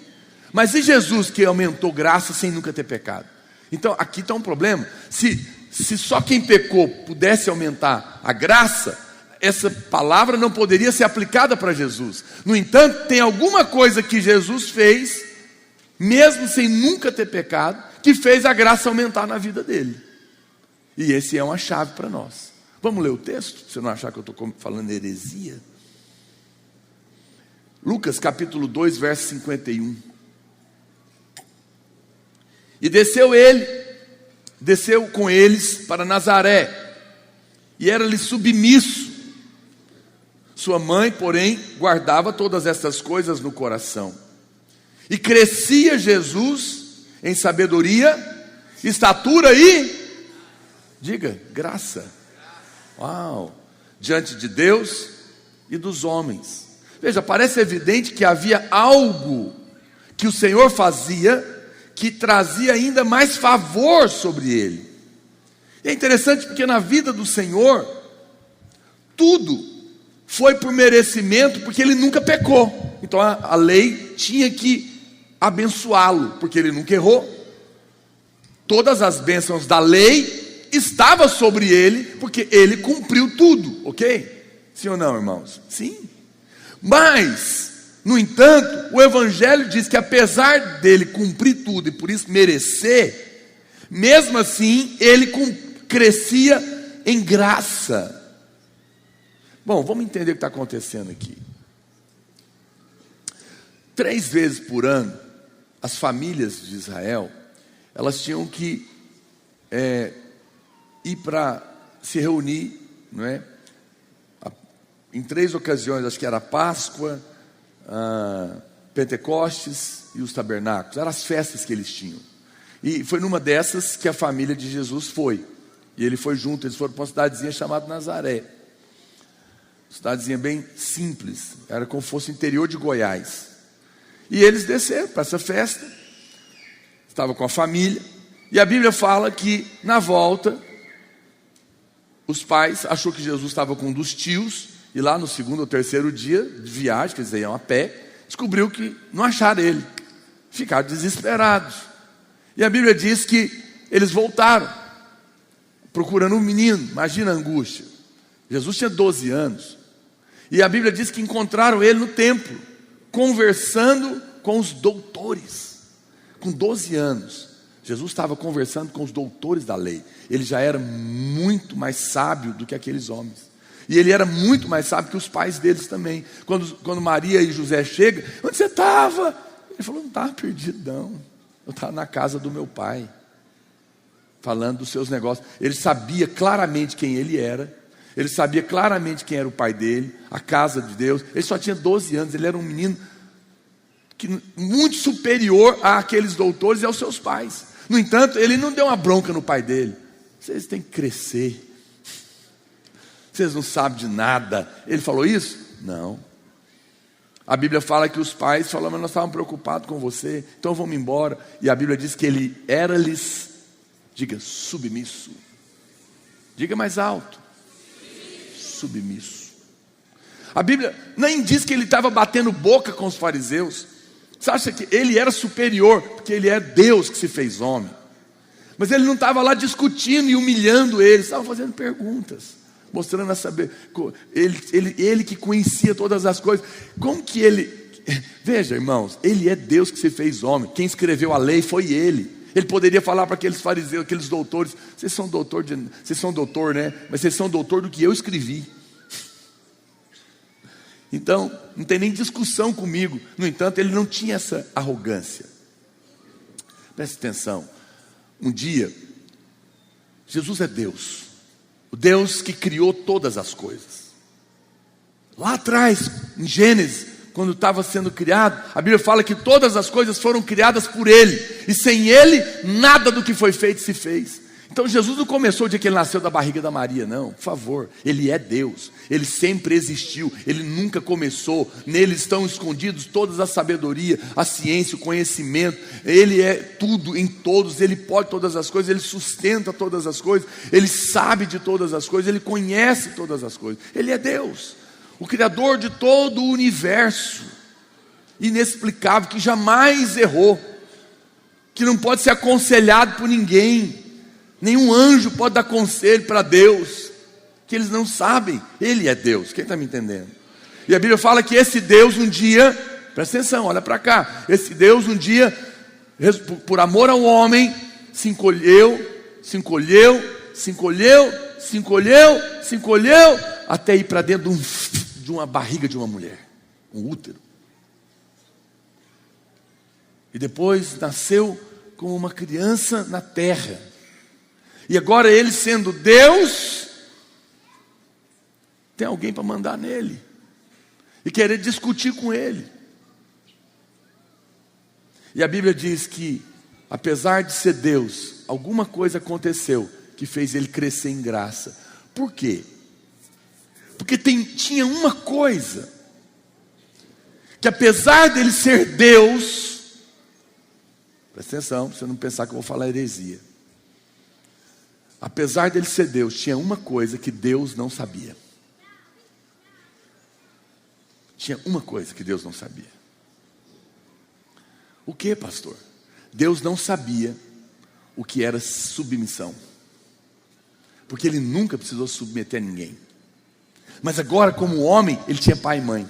[SPEAKER 1] Mas e Jesus que aumentou graça sem nunca ter pecado? Então aqui está um problema. Se só quem pecou pudesse aumentar a graça, essa palavra não poderia ser aplicada para Jesus. No entanto, tem alguma coisa que Jesus fez, mesmo sem nunca ter pecado, que fez a graça aumentar na vida dele. E esse é uma chave para nós. Vamos ler o texto? Você não achar que eu estou falando heresia? Lucas capítulo 2, verso 51. E desceu com eles para Nazaré, e era-lhe submisso. Sua mãe, porém, guardava todas estas coisas no coração. E crescia Jesus em sabedoria, estatura e, diga, graça. Uau! Diante de Deus e dos homens. Veja, parece evidente que havia algo que o Senhor fazia que trazia ainda mais favor sobre ele. E é interessante porque na vida do Senhor, tudo foi por merecimento, porque ele nunca pecou. Então a lei tinha que abençoá-lo, porque ele nunca errou. Todas as bênçãos da lei estavam sobre ele, porque ele cumpriu tudo, ok? Sim ou não, irmãos? Sim. Mas, no entanto, o Evangelho diz que apesar dele cumprir tudo e por isso merecer, mesmo assim ele crescia em graça. Bom, vamos entender o que está acontecendo aqui. 3 vezes por ano, as famílias de Israel, elas tinham que ir para se reunir, não é? Em 3 ocasiões, acho que era Páscoa, Pentecostes e os tabernáculos. Eram as festas que eles tinham. E foi numa dessas que a família de Jesus foi. E ele foi junto, eles foram para uma cidadezinha chamada Nazaré. Cidadezinha bem simples, era como se fosse o interior de Goiás. E eles desceram para essa festa, estavam com a família. E a Bíblia fala que na volta, os pais achou que Jesus estava com um dos tios. E lá no 2º ou 3º dia de viagem, que eles iam a pé, descobriu que não acharam ele. Ficaram desesperados. E a Bíblia diz que eles voltaram, procurando um menino. Imagina a angústia. Jesus tinha 12 anos. E a Bíblia diz que encontraram ele no templo, conversando com os doutores. Com 12 anos, Jesus estava conversando com os doutores da lei. Ele já era muito mais sábio do que aqueles homens. E ele era muito mais sábio que os pais deles também. Quando Maria e José chegam, onde você estava? Ele falou, não estava perdido não. Eu estava na casa do meu pai, falando dos seus negócios. Ele sabia claramente quem ele era. Ele sabia claramente quem era o pai dele, a casa de Deus. Ele só tinha 12 anos, ele era um menino muito superior àqueles doutores e aos seus pais. No entanto, ele não deu uma bronca no pai dele. Vocês têm que crescer. Vocês não sabem de nada. Ele falou isso? Não. A Bíblia fala que os pais falaram, mas nós estávamos preocupados com você, então vamos embora. E a Bíblia diz que ele era-lhes, diga, submisso. Diga mais alto. Submisso. A Bíblia nem diz que ele estava batendo boca com os fariseus. Você acha que ele era superior, porque ele é Deus que se fez homem. Mas ele não estava lá discutindo e humilhando eles, estava fazendo perguntas, mostrando a saber, ele que conhecia todas as coisas. Como que ele, veja irmãos, ele é Deus que se fez homem. Quem escreveu a lei foi ele. Ele poderia falar para aqueles fariseus, aqueles doutores, vocês são doutor, né? Mas vocês são doutor do que eu escrevi. Então, não tem nem discussão comigo. No entanto, ele não tinha essa arrogância. Preste atenção. Um dia, Jesus é Deus. O Deus que criou todas as coisas. Lá atrás, em Gênesis, quando estava sendo criado, a Bíblia fala que todas as coisas foram criadas por Ele. E sem Ele, nada do que foi feito se fez. Então Jesus não começou o dia que Ele nasceu da barriga da Maria, não. Por favor, Ele é Deus. Ele sempre existiu. Ele nunca começou. Nele estão escondidos toda a sabedoria, a ciência, o conhecimento. Ele é tudo em todos. Ele pode todas as coisas. Ele sustenta todas as coisas. Ele sabe de todas as coisas. Ele conhece todas as coisas. Ele é Deus, o Criador de todo o universo, inexplicável, que jamais errou, que não pode ser aconselhado por ninguém. Nenhum anjo pode dar conselho para Deus, que eles não sabem. Ele é Deus, quem está me entendendo? E a Bíblia fala que esse Deus um dia, presta atenção, olha para cá, esse Deus um dia, por amor ao homem, se encolheu, até ir para dentro de uma barriga de uma mulher, um útero. E depois nasceu como uma criança na terra. E agora ele sendo Deus, tem alguém para mandar nele e querer discutir com ele. E a Bíblia diz que, apesar de ser Deus, alguma coisa aconteceu que fez ele crescer em graça. Por quê? Porque tinha uma coisa que, apesar dele ser Deus, presta atenção, para você não pensar que eu vou falar heresia. Apesar dele ser Deus, tinha uma coisa que Deus não sabia. Tinha uma coisa que Deus não sabia. O que, pastor? Deus não sabia o que era submissão, porque ele nunca precisou submeter a ninguém. Mas agora, como homem, ele tinha pai e mãe.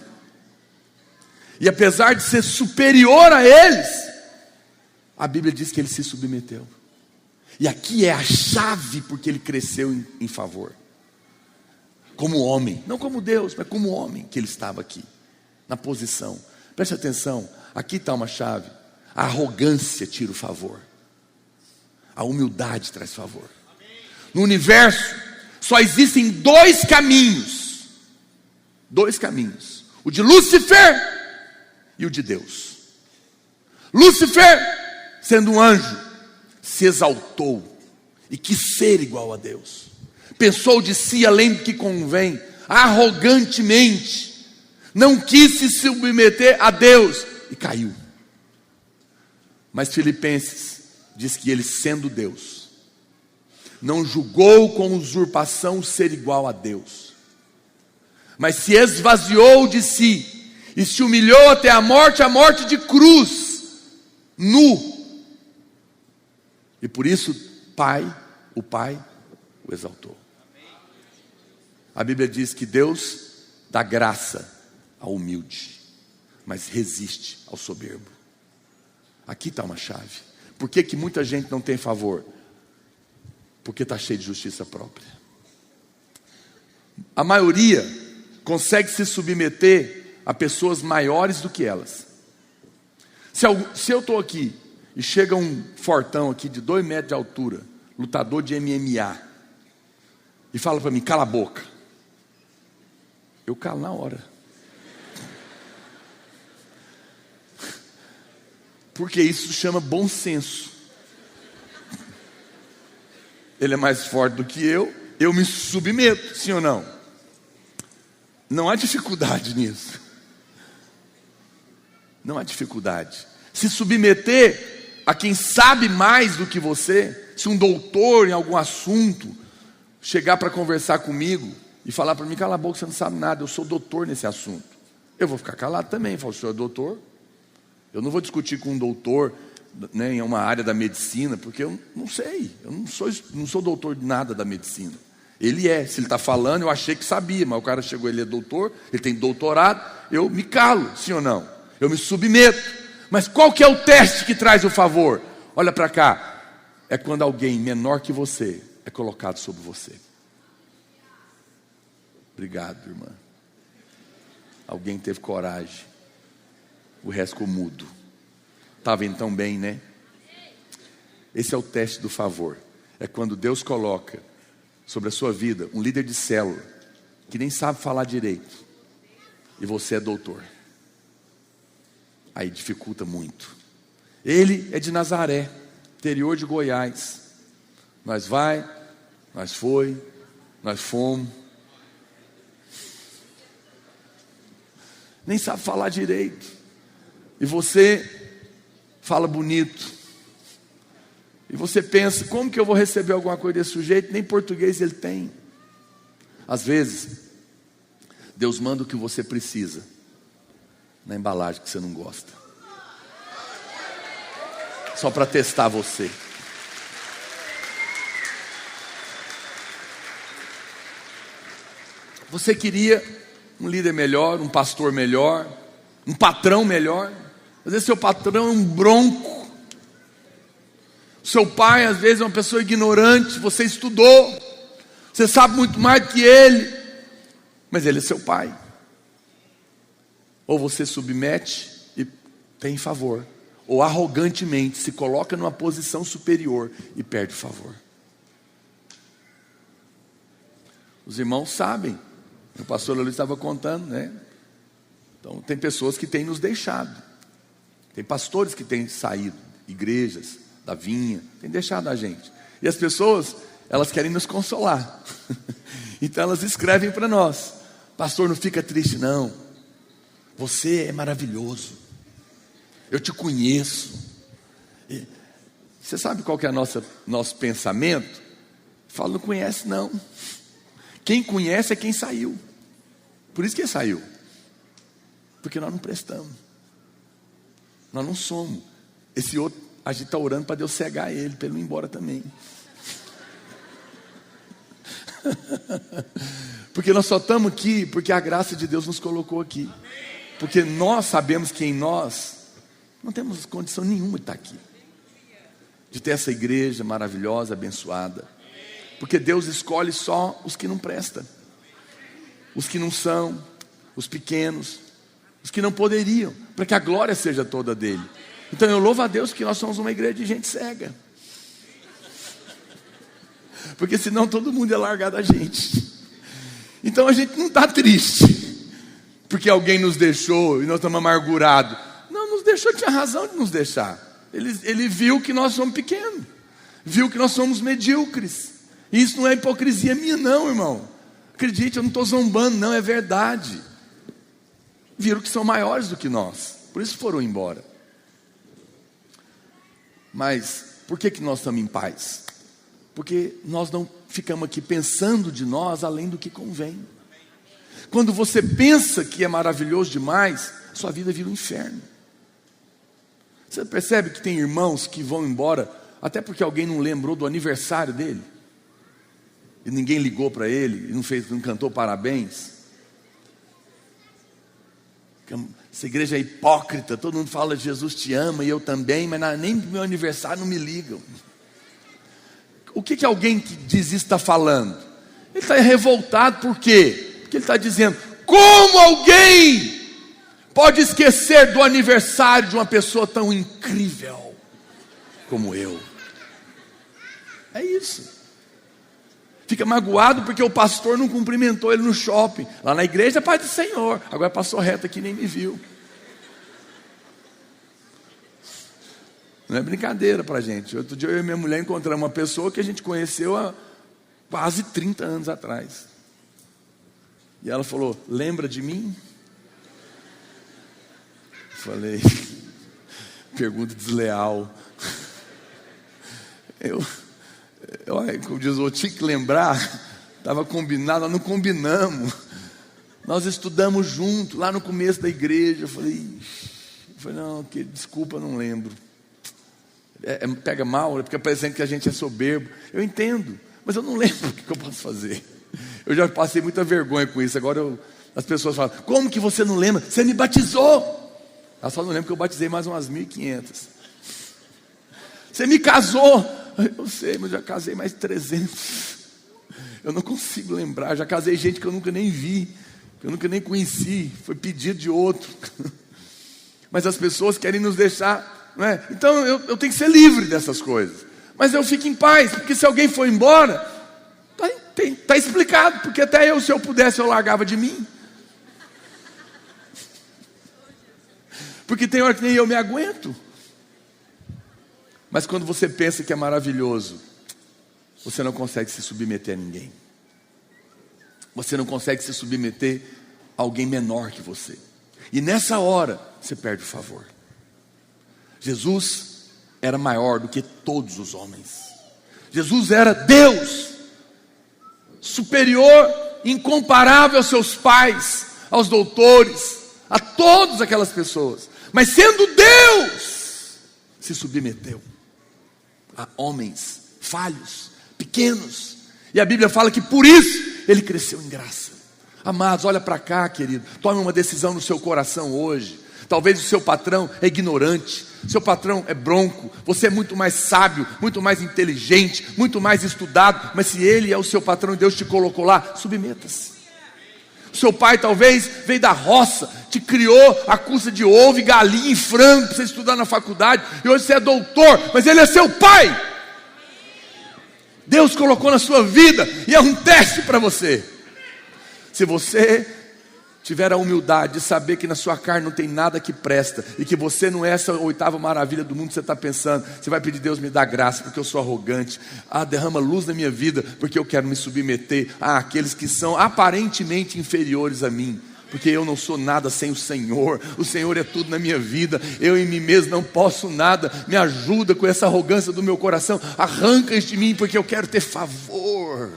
[SPEAKER 1] E apesar de ser superior a eles, a Bíblia diz que ele se submeteu. E aqui é a chave porque ele cresceu em favor. Como homem, não como Deus, mas como homem que ele estava aqui, na posição. Preste atenção, aqui está uma chave. A arrogância tira o favor. A humildade traz favor. no universo, só existem dois caminhos. Dois caminhos. O de Lúcifer e o de Deus. Lúcifer, sendo um anjo, se exaltou e quis ser igual a Deus. Pensou de si além do que convém, arrogantemente, não quis se submeter a Deus e caiu. Mas Filipenses diz que ele, sendo Deus, não julgou com usurpação ser igual a Deus, mas se esvaziou de si e se humilhou até a morte de cruz, nu. E por isso o Pai o exaltou. A Bíblia diz que Deus dá graça ao humilde, mas resiste ao soberbo. Aqui está uma chave. Por que muita gente não tem favor? Porque está cheio de justiça própria. A maioria consegue se submeter a pessoas maiores do que elas. Se eu estou aqui e chega um fortão aqui de 2 metros de altura, lutador de MMA, e fala para mim, cala a boca, eu calo na hora. Porque isso chama bom senso. Ele é mais forte do que eu me submeto, sim ou não? Não há dificuldade nisso. Não há dificuldade. Se submeter a quem sabe mais do que você, se um doutor em algum assunto chegar para conversar comigo e falar para mim, cala a boca, você não sabe nada, eu sou doutor nesse assunto. Eu vou ficar calado também, falo, o senhor é doutor? Eu não vou discutir com um doutor, né, em uma área da medicina, porque eu não sei, eu não sou doutor de nada da medicina. Ele é, se ele está falando, eu achei que sabia, mas o cara chegou, ele é doutor, ele tem doutorado, eu me calo, sim ou não? Eu me submeto. Mas qual que é o teste que traz o favor? Olha para cá, é quando alguém menor que você é colocado sobre você. Obrigado, irmã. Alguém teve coragem. O resto ficou mudo. Estava então bem, né? Esse é o teste do favor. É quando Deus coloca sobre a sua vida um líder de célula que nem sabe falar direito e você é doutor. Aí dificulta muito. Ele é de Nazaré, interior de Goiás. Nós fomos. Nem sabe falar direito. E você fala bonito. E você pensa, como que eu vou receber alguma coisa desse sujeito? Nem português ele tem. Às vezes, Deus manda o que você precisa na embalagem que você não gosta, só para testar você. Você queria um líder melhor, um pastor melhor, um patrão melhor. Às vezes seu patrão é um bronco. Seu pai às vezes é uma pessoa ignorante. Você estudou, você sabe muito mais do que ele, mas ele é seu pai. Ou você submete e tem favor, ou arrogantemente se coloca numa posição superior e perde favor. Os irmãos sabem. O pastor Luiz estava contando, né? Então tem pessoas que têm nos deixado. Tem pastores que têm saído, igrejas da vinha, têm deixado a gente. E as pessoas, elas querem nos consolar. Então elas escrevem para nós: pastor, não fica triste não. Você é maravilhoso. Eu te conheço. E você sabe qual que é nosso pensamento? Fala, não conhece não. Quem conhece é quem saiu. Por isso que ele saiu. Porque nós não prestamos. Nós não somos. Esse outro, a gente está orando para Deus cegar ele, para ele não ir embora também. Porque nós só estamos aqui porque a graça de Deus nos colocou aqui. Porque nós sabemos que em nós não temos condição nenhuma de estar aqui, de ter essa igreja maravilhosa, abençoada. Porque Deus escolhe só os que não prestam, os que não são, os pequenos, os que não poderiam, para que a glória seja toda dele. Então eu louvo a Deus que nós somos uma igreja de gente cega. Porque senão todo mundo ia largar da gente. Então a gente não está triste, porque alguém nos deixou e nós estamos amargurados. Não, nos deixou, tinha razão de nos deixar. Ele viu que nós somos pequenos, viu que nós somos medíocres. E isso não é hipocrisia minha não, irmão. Acredite, eu não estou zombando não, é verdade. Viram que são maiores do que nós, por isso foram embora. Mas por que nós estamos em paz? Porque nós não ficamos aqui pensando de nós além do que convém. Quando você pensa que é maravilhoso demais, sua vida vira um inferno. Você percebe que tem irmãos que vão embora até porque alguém não lembrou do aniversário dele, e ninguém ligou para ele, e não cantou parabéns. Essa igreja é hipócrita, todo mundo fala Jesus te ama e eu também, mas nem no meu aniversário não me ligam. O que alguém que diz isso está falando? Ele está revoltado, por quê? Porque ele está dizendo, como alguém pode esquecer do aniversário de uma pessoa tão incrível como eu? É isso. Fica magoado porque o pastor não cumprimentou ele no shopping. Lá na igreja, Pai do Senhor. Agora passou reto aqui e nem me viu. Não é brincadeira pra gente. Outro dia eu e minha mulher encontramos uma pessoa que a gente conheceu há quase 30 anos atrás. E ela falou, lembra de mim? Falei, pergunta desleal. Como diz o outro, tinha que lembrar, estava combinado, nós não combinamos. Nós estudamos junto, lá no começo da igreja. Eu falei, não, desculpa, não lembro. Pega mal, porque parece que a gente é soberbo. Eu entendo, mas eu não lembro o que eu posso fazer. Eu já passei muita vergonha com isso. Agora as pessoas falam, como que você não lembra? Você me batizou. Ela só não lembra que eu batizei mais umas 1.500. Você me casou. Eu sei, mas já casei mais 300. Eu não consigo lembrar. Já casei gente que eu nunca nem vi, que eu nunca nem conheci. Foi pedido de outro. Mas as pessoas querem nos deixar, não é? Então eu tenho que ser livre dessas coisas. Mas eu fico em paz, porque se alguém for embora, tá explicado. Porque até eu, se eu pudesse, eu largava de mim. Porque tem hora que nem eu me aguento. Mas quando você pensa que é maravilhoso, você não consegue se submeter a ninguém. Você não consegue se submeter a alguém menor que você. E nessa hora, você perde o favor. Jesus era maior do que todos os homens. Jesus era Deus, superior, incomparável aos seus pais, aos doutores, a todas aquelas pessoas. Mas sendo Deus, se submeteu a homens falhos, pequenos. E a Bíblia fala que por isso ele cresceu em graça. Amados, olha para cá, querido. Tome uma decisão no seu coração hoje. Talvez o seu patrão é ignorante, seu patrão é bronco, você é muito mais sábio, muito mais inteligente, muito mais estudado. Mas se ele é o seu patrão e Deus te colocou lá, submeta-se. Seu pai talvez veio da roça, te criou à custa de ovo e galinha e frango para você estudar na faculdade, e hoje você é doutor, mas ele é seu pai. Deus colocou na sua vida e é um teste para você. Se você tiver a humildade de saber que na sua carne não tem nada que presta, e que você não é essa 8ª maravilha do mundo que você está pensando, você vai pedir, Deus me dá graça, porque eu sou arrogante. Derrama luz na minha vida, porque eu quero me submeter àqueles que são aparentemente inferiores a mim, porque eu não sou nada sem o Senhor é tudo na minha vida, eu em mim mesmo não posso nada. Me ajuda com essa arrogância do meu coração, arranca isso de mim, porque eu quero ter favor.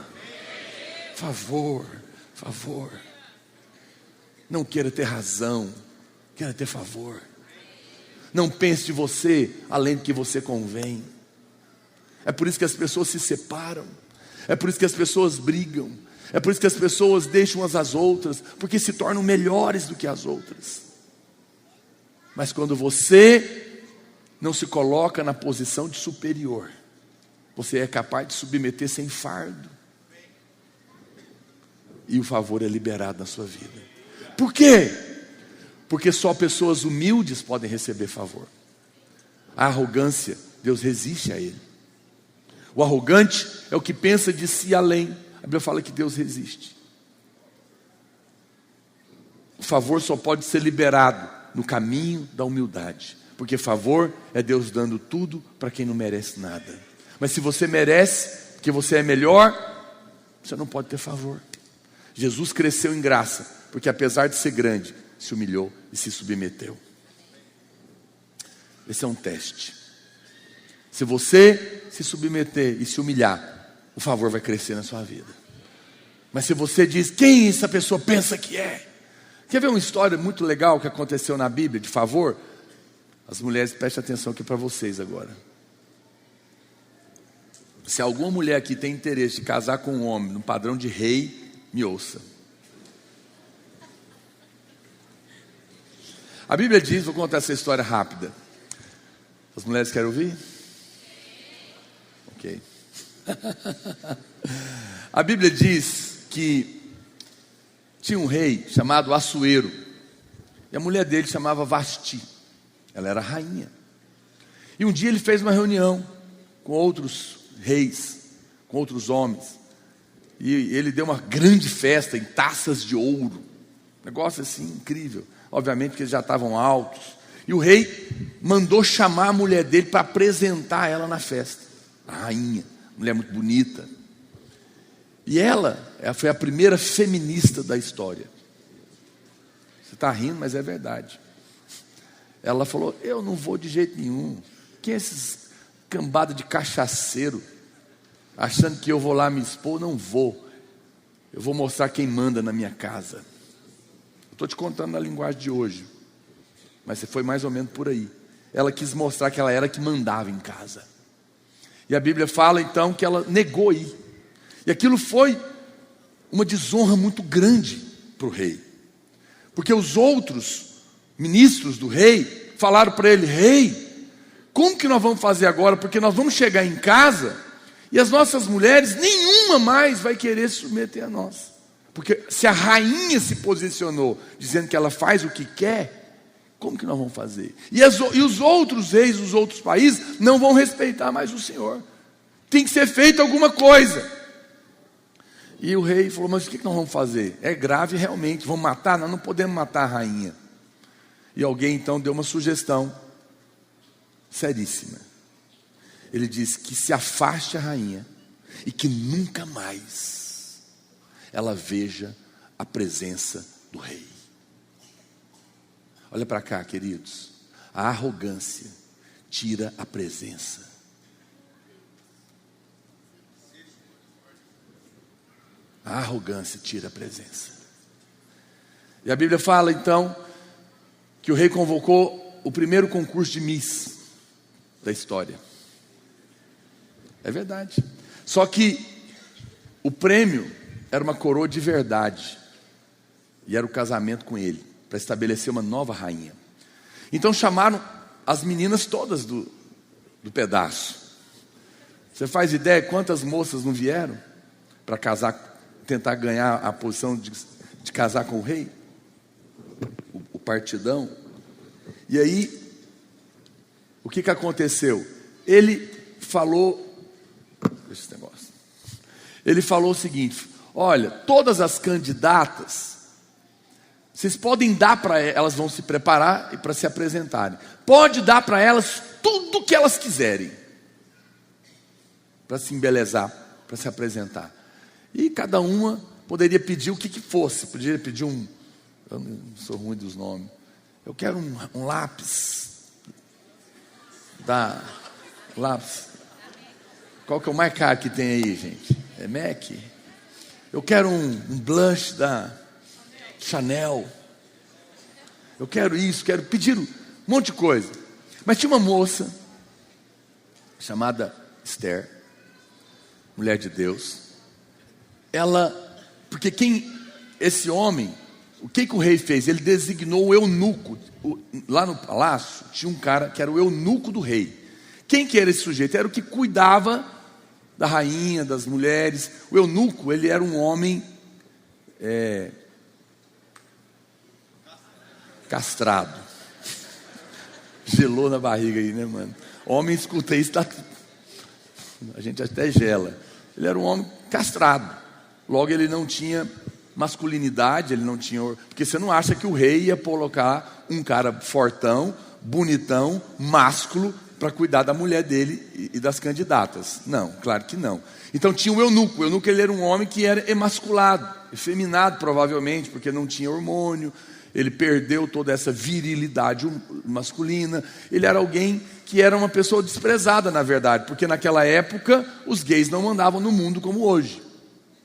[SPEAKER 1] Não queira ter razão, queira ter favor. Não pense de você além do que você convém. É por isso que as pessoas se separam, é por isso que as pessoas brigam, é por isso que as pessoas deixam umas às outras, porque se tornam melhores do que as outras. Mas quando você não se coloca na posição de superior, você é capaz de submeter sem fardo, e o favor é liberado na sua vida. Por quê? Porque só pessoas humildes podem receber favor. A arrogância, Deus resiste a ele. O arrogante é o que pensa de si além. A Bíblia fala que Deus resiste. O favor só pode ser liberado no caminho da humildade. Porque favor é Deus dando tudo para quem não merece nada. Mas se você merece, porque você é melhor, você não pode ter favor. Jesus cresceu em graça, porque apesar de ser grande, se humilhou e se submeteu. Esse é um teste. Se você se submeter e se humilhar, o favor vai crescer na sua vida. Mas se você diz, quem essa pessoa pensa que é? Quer ver uma história muito legal que aconteceu na Bíblia, de favor? As mulheres, prestem atenção aqui para vocês agora. Se alguma mulher aqui tem interesse de casar com um homem no padrão de rei, me ouça. A Bíblia diz, vou contar essa história rápida. As mulheres querem ouvir? Ok. A Bíblia diz que tinha um rei chamado Assuero, e a mulher dele chamava Vasti. Ela era rainha. E um dia ele fez uma reunião com outros reis, com outros homens, e ele deu uma grande festa em taças de ouro, negócio assim incrível, obviamente porque eles já estavam altos, e o rei mandou chamar a mulher dele para apresentar ela na festa. A rainha, mulher muito bonita, e ela foi a primeira feminista da história. Você está rindo, mas é verdade. Ela falou, eu não vou de jeito nenhum. Quem é esses cambada de cachaceiro, achando que eu vou lá me expor? Não vou. Eu vou mostrar quem manda na minha casa. Estou te contando na linguagem de hoje, mas foi mais ou menos por aí. Ela quis mostrar que ela era que mandava em casa. E a Bíblia fala então que ela negou ir. E aquilo foi uma desonra muito grande para o rei. Porque os outros ministros do rei falaram para ele, rei, como que nós vamos fazer agora? Porque nós vamos chegar em casa e as nossas mulheres, nenhuma mais vai querer se submeter a nós. Porque se a rainha se posicionou dizendo que ela faz o que quer, como que nós vamos fazer? E os outros reis dos outros países não vão respeitar mais o Senhor. Tem que ser feita alguma coisa. E o rei falou, mas o que nós vamos fazer? É grave realmente, vamos matar? Nós não podemos matar a rainha. E alguém então deu uma sugestão seríssima. Ele disse que se afaste a rainha e que nunca mais ela veja a presença do rei. Olha para cá, queridos. A arrogância tira a presença. A arrogância tira a presença. E a Bíblia fala então que o rei convocou o primeiro concurso de Miss da história. É verdade. Só que o prêmio era uma coroa de verdade. E era o casamento com ele, para estabelecer uma nova rainha. Então chamaram as meninas todas do pedaço. Você faz ideia quantas moças não vieram para casar, tentar ganhar a posição de casar com o rei? O partidão. E aí, o que aconteceu? Ele falou, esse negócio. Ele falou o seguinte: olha, todas as candidatas, vocês podem dar para elas, vão se preparar e para se apresentarem. Pode dar para elas tudo o que elas quiserem, para se embelezar, para se apresentar. E cada uma poderia pedir o que fosse. Poderia pedir eu não sou ruim dos nomes. Eu quero um lápis. Lápis. Qual que é o mais caro que tem aí, gente? É MAC? Eu quero um blush da Chanel. Eu quero isso, quero pedir um monte de coisa. Mas tinha uma moça chamada Esther, mulher de Deus. Porque esse homem, o que o rei fez? Ele designou o eunuco. Lá no palácio tinha um cara que era o eunuco do rei. Quem que era esse sujeito? Era o que cuidava da rainha, das mulheres. O eunuco, ele era um homem castrado. Gelou na barriga aí, né, mano? Homem, escuta isso, a gente até gela. Ele era um homem castrado. Logo ele não tinha masculinidade, ele não tinha... Porque você não acha que o rei ia colocar um cara fortão, bonitão, másculo, para cuidar da mulher dele e das candidatas. Não, claro que não. Então tinha o eunuco. O eunuco, ele era um homem que era emasculado, efeminado provavelmente, porque não tinha hormônio. Ele perdeu toda essa virilidade masculina. Ele era alguém que era uma pessoa desprezada, na verdade, porque naquela época os gays não mandavam no mundo como hoje,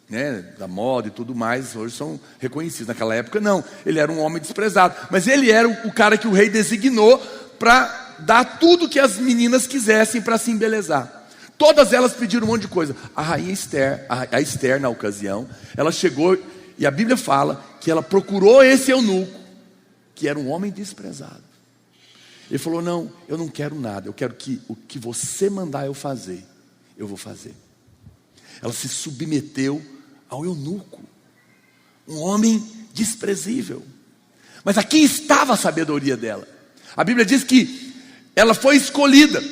[SPEAKER 1] né? Da moda e tudo mais, hoje são reconhecidos. Naquela época não, ele era um homem desprezado. Mas ele era o cara que o rei designou para dar tudo que as meninas quisessem para se embelezar. Todas elas pediram um monte de coisa. A rainha Esther, a Esther na ocasião, ela chegou, e a Bíblia fala que ela procurou esse eunuco, que era um homem desprezado. Ele falou: não, eu não quero nada, eu quero que o que você mandar eu fazer, eu vou fazer. Ela se submeteu ao eunuco, um homem desprezível. Mas aqui estava a sabedoria dela. A Bíblia diz que ela foi escolhida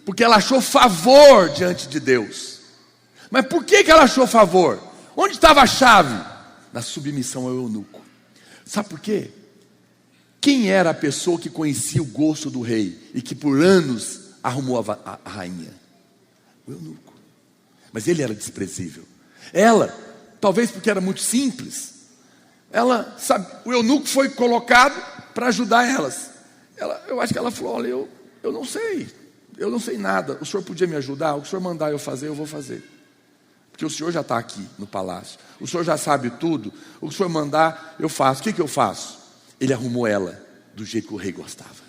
[SPEAKER 1] porque ela achou favor diante de Deus. Mas por que ela achou favor? Onde estava a chave? Na submissão ao eunuco. Sabe por quê? Quem era a pessoa que conhecia o gosto do rei e que por anos arrumou a rainha? O eunuco. Mas ele era desprezível. Ela, talvez porque era muito simples, ela, sabe, o eunuco foi colocado para ajudar elas. Eu acho que ela falou: olha, eu não sei nada, o senhor podia me ajudar? O que o senhor mandar eu fazer, eu vou fazer. Porque o senhor já está aqui no palácio, o senhor já sabe tudo, o que o senhor mandar eu faço. O que eu faço? Ele arrumou ela do jeito que o rei gostava.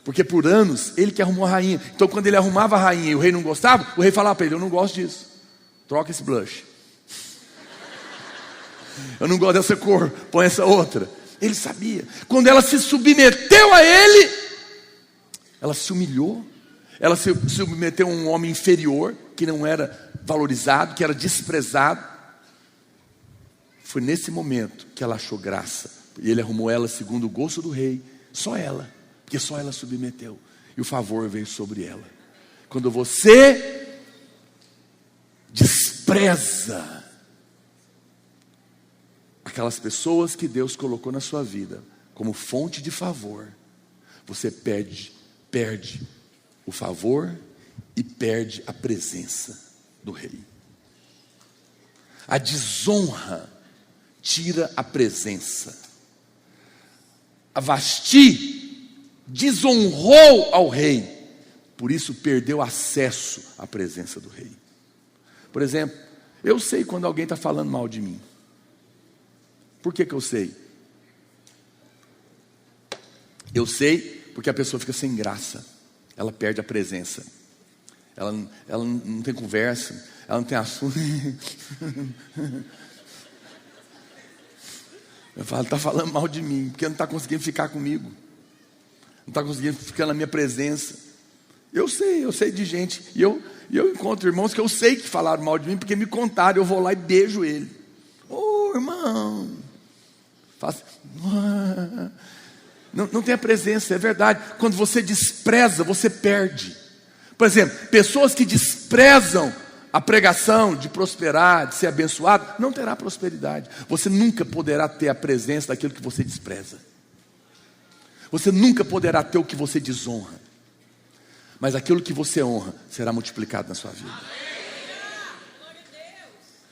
[SPEAKER 1] Porque por anos, ele que arrumou a rainha. Então quando ele arrumava a rainha e o rei não gostava, o rei falava para ele: eu não gosto disso, troca esse blush. Eu não gosto dessa cor, põe essa outra. Ele sabia. Quando ela se submeteu a ele, ela se humilhou. Ela se submeteu a um homem inferior, que não era valorizado, que era desprezado. Foi nesse momento que ela achou graça. E ele arrumou ela segundo o gosto do rei. Só ela, porque só ela submeteu. E o favor veio sobre ela. Quando você despreza aquelas pessoas que Deus colocou na sua vida como fonte de favor, você perde o favor e perde a presença do rei. A desonra tira a presença. A Vasti desonrou ao rei, por isso perdeu acesso à presença do rei. Por exemplo, eu sei quando alguém está falando mal de mim. Por que eu sei? Eu sei porque a pessoa fica sem graça. Ela perde a presença. Ela não tem conversa. Ela não tem assunto. Eu falo: está falando mal de mim, porque não está conseguindo ficar comigo. Não está conseguindo ficar na minha presença. Eu sei de gente. E eu encontro irmãos que eu sei que falaram mal de mim, porque me contaram. Eu vou lá e beijo ele. Ô, irmão. Não tem a presença, é verdade. Quando você despreza, você perde. Por exemplo, pessoas que desprezam a pregação de prosperar, de ser abençoado, não terá prosperidade. Você nunca poderá ter a presença daquilo que você despreza. Você nunca poderá ter o que você desonra. Mas aquilo que você honra será multiplicado na sua vida.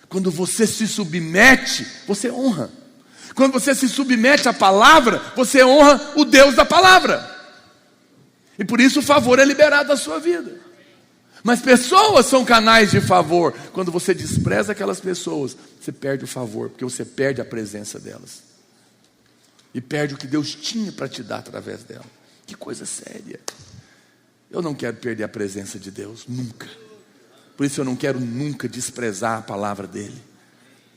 [SPEAKER 1] Quando você se submete, você honra. Quando você se submete à palavra, você honra o Deus da palavra. E por isso o favor é liberado da sua vida. Mas pessoas são canais de favor. Quando você despreza aquelas pessoas, você perde o favor, porque você perde a presença delas. E perde o que Deus tinha para te dar através dela. Que coisa séria. Eu não quero perder a presença de Deus, nunca. Por isso eu não quero nunca desprezar a palavra dele.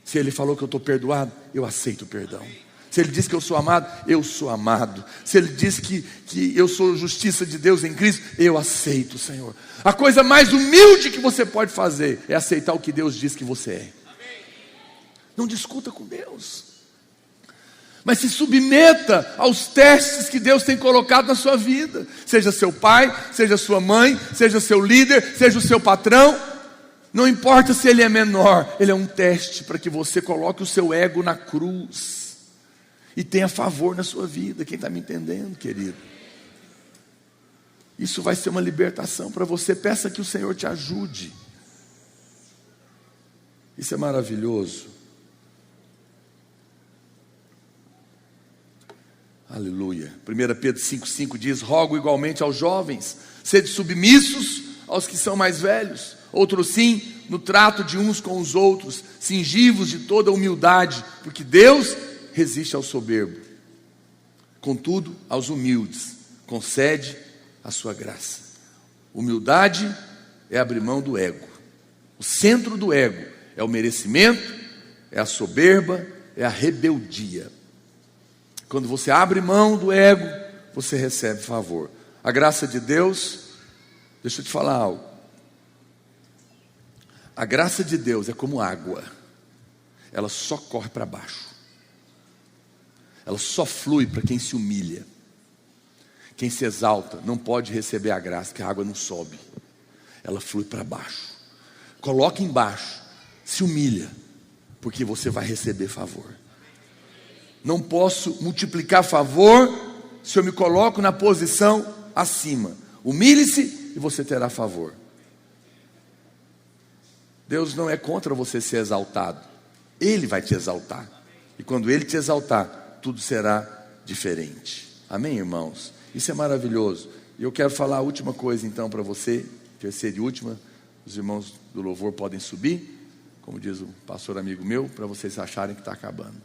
[SPEAKER 1] Se ele falou que eu estou perdoado, eu aceito o perdão. Se ele diz que eu sou amado, eu sou amado. Se ele diz que eu sou justiça de Deus em Cristo, eu aceito, Senhor. A coisa mais humilde que você pode fazer é aceitar o que Deus diz que você é. Não discuta com Deus. Mas se submeta aos testes que Deus tem colocado na sua vida. Seja seu pai, seja sua mãe, seja seu líder, seja o seu patrão. Não importa se ele é menor, ele é um teste para que você coloque o seu ego na cruz e tenha favor na sua vida. Quem está me entendendo, querido? Isso vai ser uma libertação para você. Peça que o Senhor te ajude. Isso é maravilhoso. Aleluia. 1 Pedro 5,5 diz: rogo igualmente aos jovens, sede submissos aos que são mais velhos. Outro sim, no trato de uns com os outros, cingivos de toda humildade, porque Deus resiste ao soberbo. Contudo, aos humildes concede a sua graça. Humildade é abrir mão do ego. O centro do ego é o merecimento, é a soberba, é a rebeldia. Quando você abre mão do ego, você recebe favor. A graça de Deus, deixa eu te falar algo. A graça de Deus é como água. Ela só corre para baixo. Ela só flui para quem se humilha. Quem se exalta não pode receber a graça, porque a água não sobe. Ela flui para baixo. Coloca embaixo, se humilha, porque você vai receber favor. Não posso multiplicar favor se eu me coloco na posição acima. Humilhe-se e você terá favor. Deus não é contra você ser exaltado. Ele vai te exaltar. E quando Ele te exaltar, tudo será diferente. Amém, irmãos? Isso é maravilhoso. E eu quero falar a última coisa então para você. Terceira e última. Os irmãos do louvor podem subir. Como diz o pastor amigo meu, para vocês acharem que está acabando.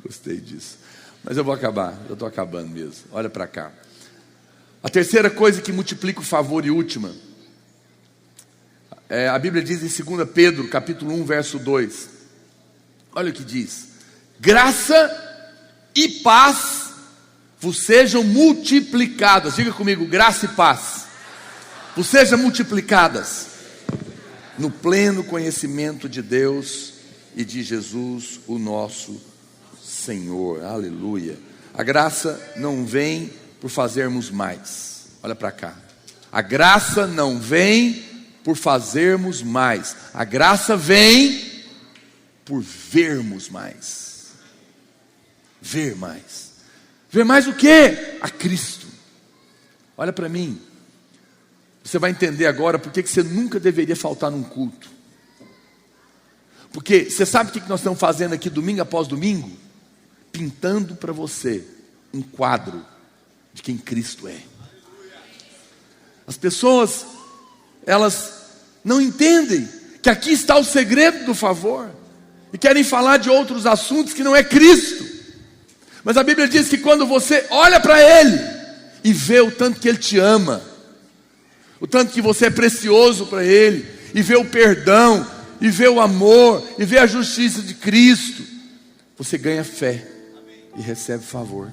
[SPEAKER 1] Gostei disso. Mas eu vou acabar, eu estou acabando mesmo. Olha para cá. A terceira coisa que multiplica o favor e última, a Bíblia diz em 2 Pedro, capítulo 1, verso 2. Olha o que diz: graça e paz vos sejam multiplicadas. Diga comigo, graça e paz vos sejam multiplicadas no pleno conhecimento de Deus e de Jesus, o nosso Senhor. Aleluia. A graça não vem por fazermos mais. Olha para cá. A graça não vem por fazermos mais. A graça vem por vermos mais. Ver mais. Ver mais o quê? A Cristo. Olha para mim. Você vai entender agora por que você nunca deveria faltar num culto. Porque você sabe o que nós estamos fazendo aqui domingo após domingo? Pintando para você um quadro de quem Cristo é. As pessoas, elas não entendem que aqui está o segredo do favor e querem falar de outros assuntos que não é Cristo. Mas a Bíblia diz que quando você olha para Ele e vê o tanto que Ele te ama, o tanto que você é precioso para Ele, e vê o perdão, e vê o amor, e vê a justiça de Cristo, você ganha fé e recebe favor.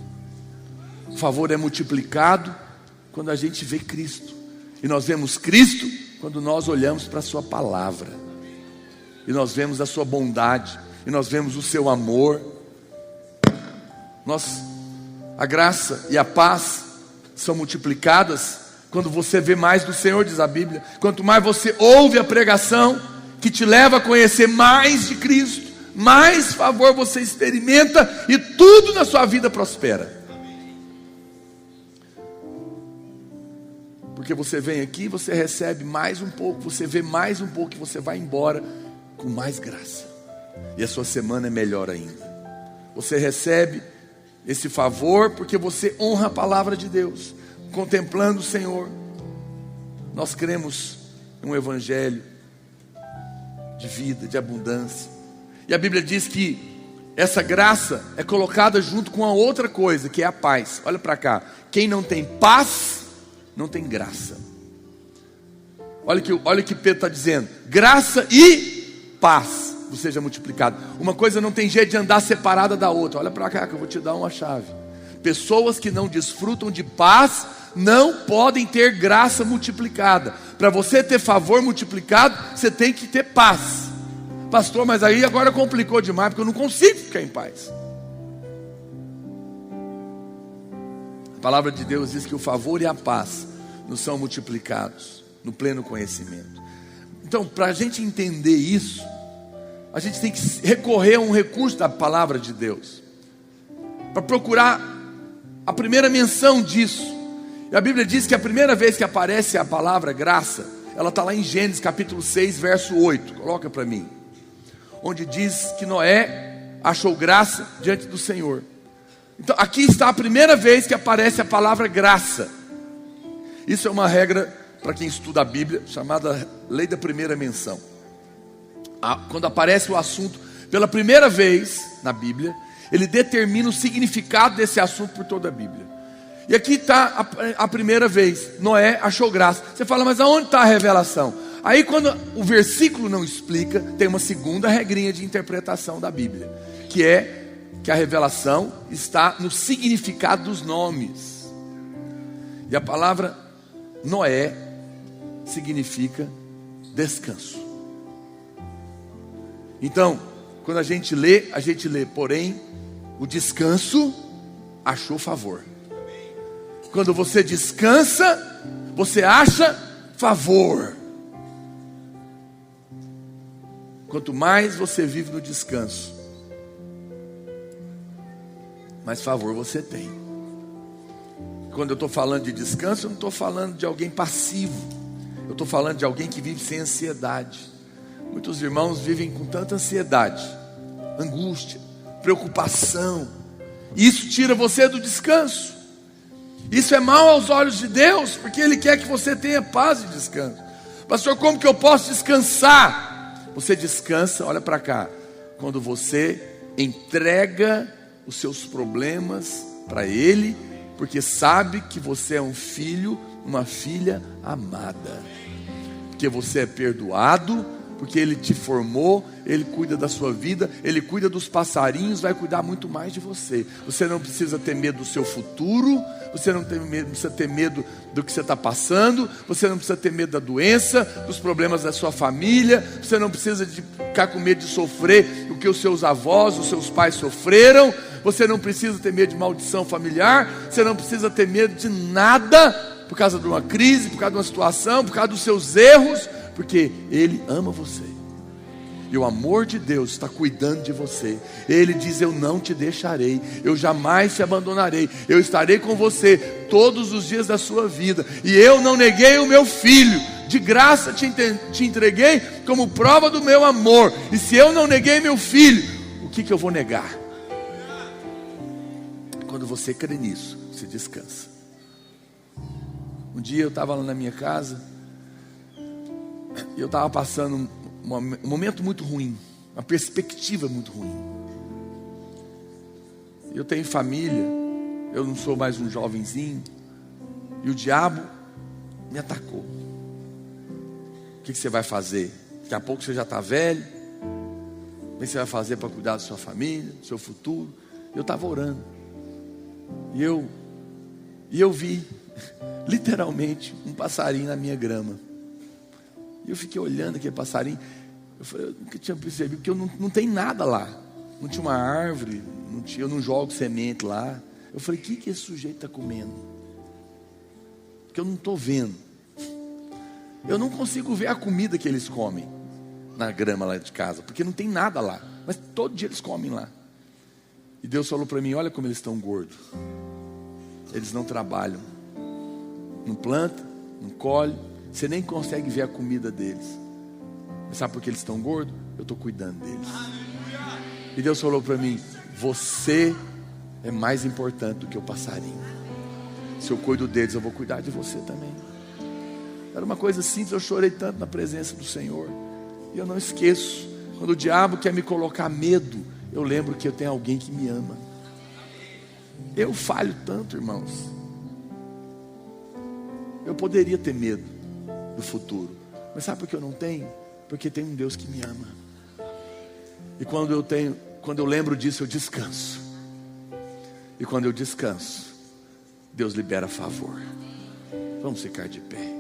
[SPEAKER 1] O favor é multiplicado quando a gente vê Cristo. E nós vemos Cristo quando nós olhamos para a sua palavra. E nós vemos a sua bondade. E nós vemos o seu amor. A graça e a paz são multiplicadas quando você vê mais do Senhor, diz a Bíblia. Quanto mais você ouve a pregação que te leva a conhecer mais de Cristo, mais favor você experimenta e tudo na sua vida prospera. Porque você vem aqui, você recebe mais um pouco, você vê mais um pouco e você vai embora com mais graça. E a sua semana é melhor ainda. Você recebe esse favor porque você honra a palavra de Deus, contemplando o Senhor. Nós cremos em um evangelho de vida, de abundância. E a Bíblia diz que essa graça é colocada junto com a outra coisa, que é a paz. Olha para cá. Quem não tem paz, não tem graça. Olha o que Pedro está dizendo. Graça e paz vos seja multiplicado. Uma coisa não tem jeito de andar separada da outra. Olha para cá que eu vou te dar uma chave. Pessoas que não desfrutam de paz não podem ter graça multiplicada. Para você ter favor multiplicado, você tem que ter paz. Pastor, mas aí agora complicou demais, porque eu não consigo ficar em paz. A palavra de Deus diz que o favor e a paz nos são multiplicados no pleno conhecimento. Então, para a gente entender isso, a gente tem que recorrer a um recurso da palavra de Deus, para procurar a primeira menção disso. E a Bíblia diz que a primeira vez que aparece a palavra graça, ela está lá em Gênesis capítulo 6, verso 8. Coloca para mim. Onde diz que Noé achou graça diante do Senhor. Então aqui está a primeira vez que aparece a palavra graça. Isso é uma regra para quem estuda a Bíblia, chamada lei da primeira menção. Quando aparece o assunto pela primeira vez na Bíblia, ele determina o significado desse assunto por toda a Bíblia. E aqui está a primeira vez, Noé achou graça. Você fala, mas aonde está a revelação? Aí quando o versículo não explica, tem uma segunda regrinha de interpretação da Bíblia, que é que a revelação está no significado dos nomes. E a palavra Noé significa descanso. Então, quando a gente lê, porém, o descanso achou favor. Quando você descansa, você acha favor. Quanto mais você vive no descanso, mais favor você tem. Quando eu estou falando de descanso, eu não estou falando de alguém passivo. Eu estou falando de alguém que vive sem ansiedade. Muitos irmãos vivem com tanta ansiedade, angústia, preocupação. Isso tira você do descanso. Isso é mal aos olhos de Deus, porque Ele quer que você tenha paz e descanso. Pastor, como que eu posso descansar? Você descansa, olha para cá, quando você entrega os seus problemas para Ele, porque sabe que você é um filho, uma filha amada, porque você é perdoado, porque Ele te formou, Ele cuida da sua vida, Ele cuida dos passarinhos, vai cuidar muito mais de você. Você não precisa ter medo do seu futuro, você não precisa ter medo do que você está passando, você não precisa ter medo da doença, dos problemas da sua família, você não precisa de ficar com medo de sofrer o que os seus avós, os seus pais sofreram, você não precisa ter medo de maldição familiar, você não precisa ter medo de nada, por causa de uma crise, por causa de uma situação, por causa dos seus erros, porque Ele ama você. E o amor de Deus está cuidando de você. Ele diz, eu não te deixarei, eu jamais te abandonarei, eu estarei com você todos os dias da sua vida. E eu não neguei o meu filho, de graça te entreguei como prova do meu amor. E se eu não neguei meu filho, o que eu vou negar? Quando você crê nisso, você descansa. Um dia eu estava lá na minha casa, e eu estava passando um momento muito ruim, uma perspectiva muito ruim. Eu tenho família, eu não sou mais um jovenzinho, e o diabo me atacou. O que você vai fazer? Daqui a pouco você já está velho. O que você vai fazer para cuidar da sua família, do seu futuro? Eu estava orando, e eu vi literalmente um passarinho na minha grama. E eu fiquei olhando aquele passarinho. Eu falei, eu nunca tinha percebido, porque não tem nada lá. Não tinha uma árvore, eu não jogo semente lá. Eu falei, o que esse sujeito está comendo? Porque eu não estou vendo. Eu não consigo ver a comida que eles comem na grama lá de casa, porque não tem nada lá. Mas todo dia eles comem lá. E Deus falou para mim, olha como eles estão gordos. Eles não trabalham, não plantam, não colhem. Você nem consegue ver a comida deles. Mas sabe por que eles estão gordos? Eu estou cuidando deles. E Deus falou para mim, você é mais importante do que o passarinho. Se eu cuido deles, eu vou cuidar de você também. Era uma coisa simples, eu chorei tanto na presença do Senhor. E eu não esqueço, quando o diabo quer me colocar medo, eu lembro que eu tenho alguém que me ama. Eu falho tanto, irmãos. Eu poderia ter medo do futuro, mas sabe por que eu não tenho? Porque tem um Deus que me ama. E quando eu lembro disso, eu descanso. E quando eu descanso, Deus libera favor. Vamos ficar de pé.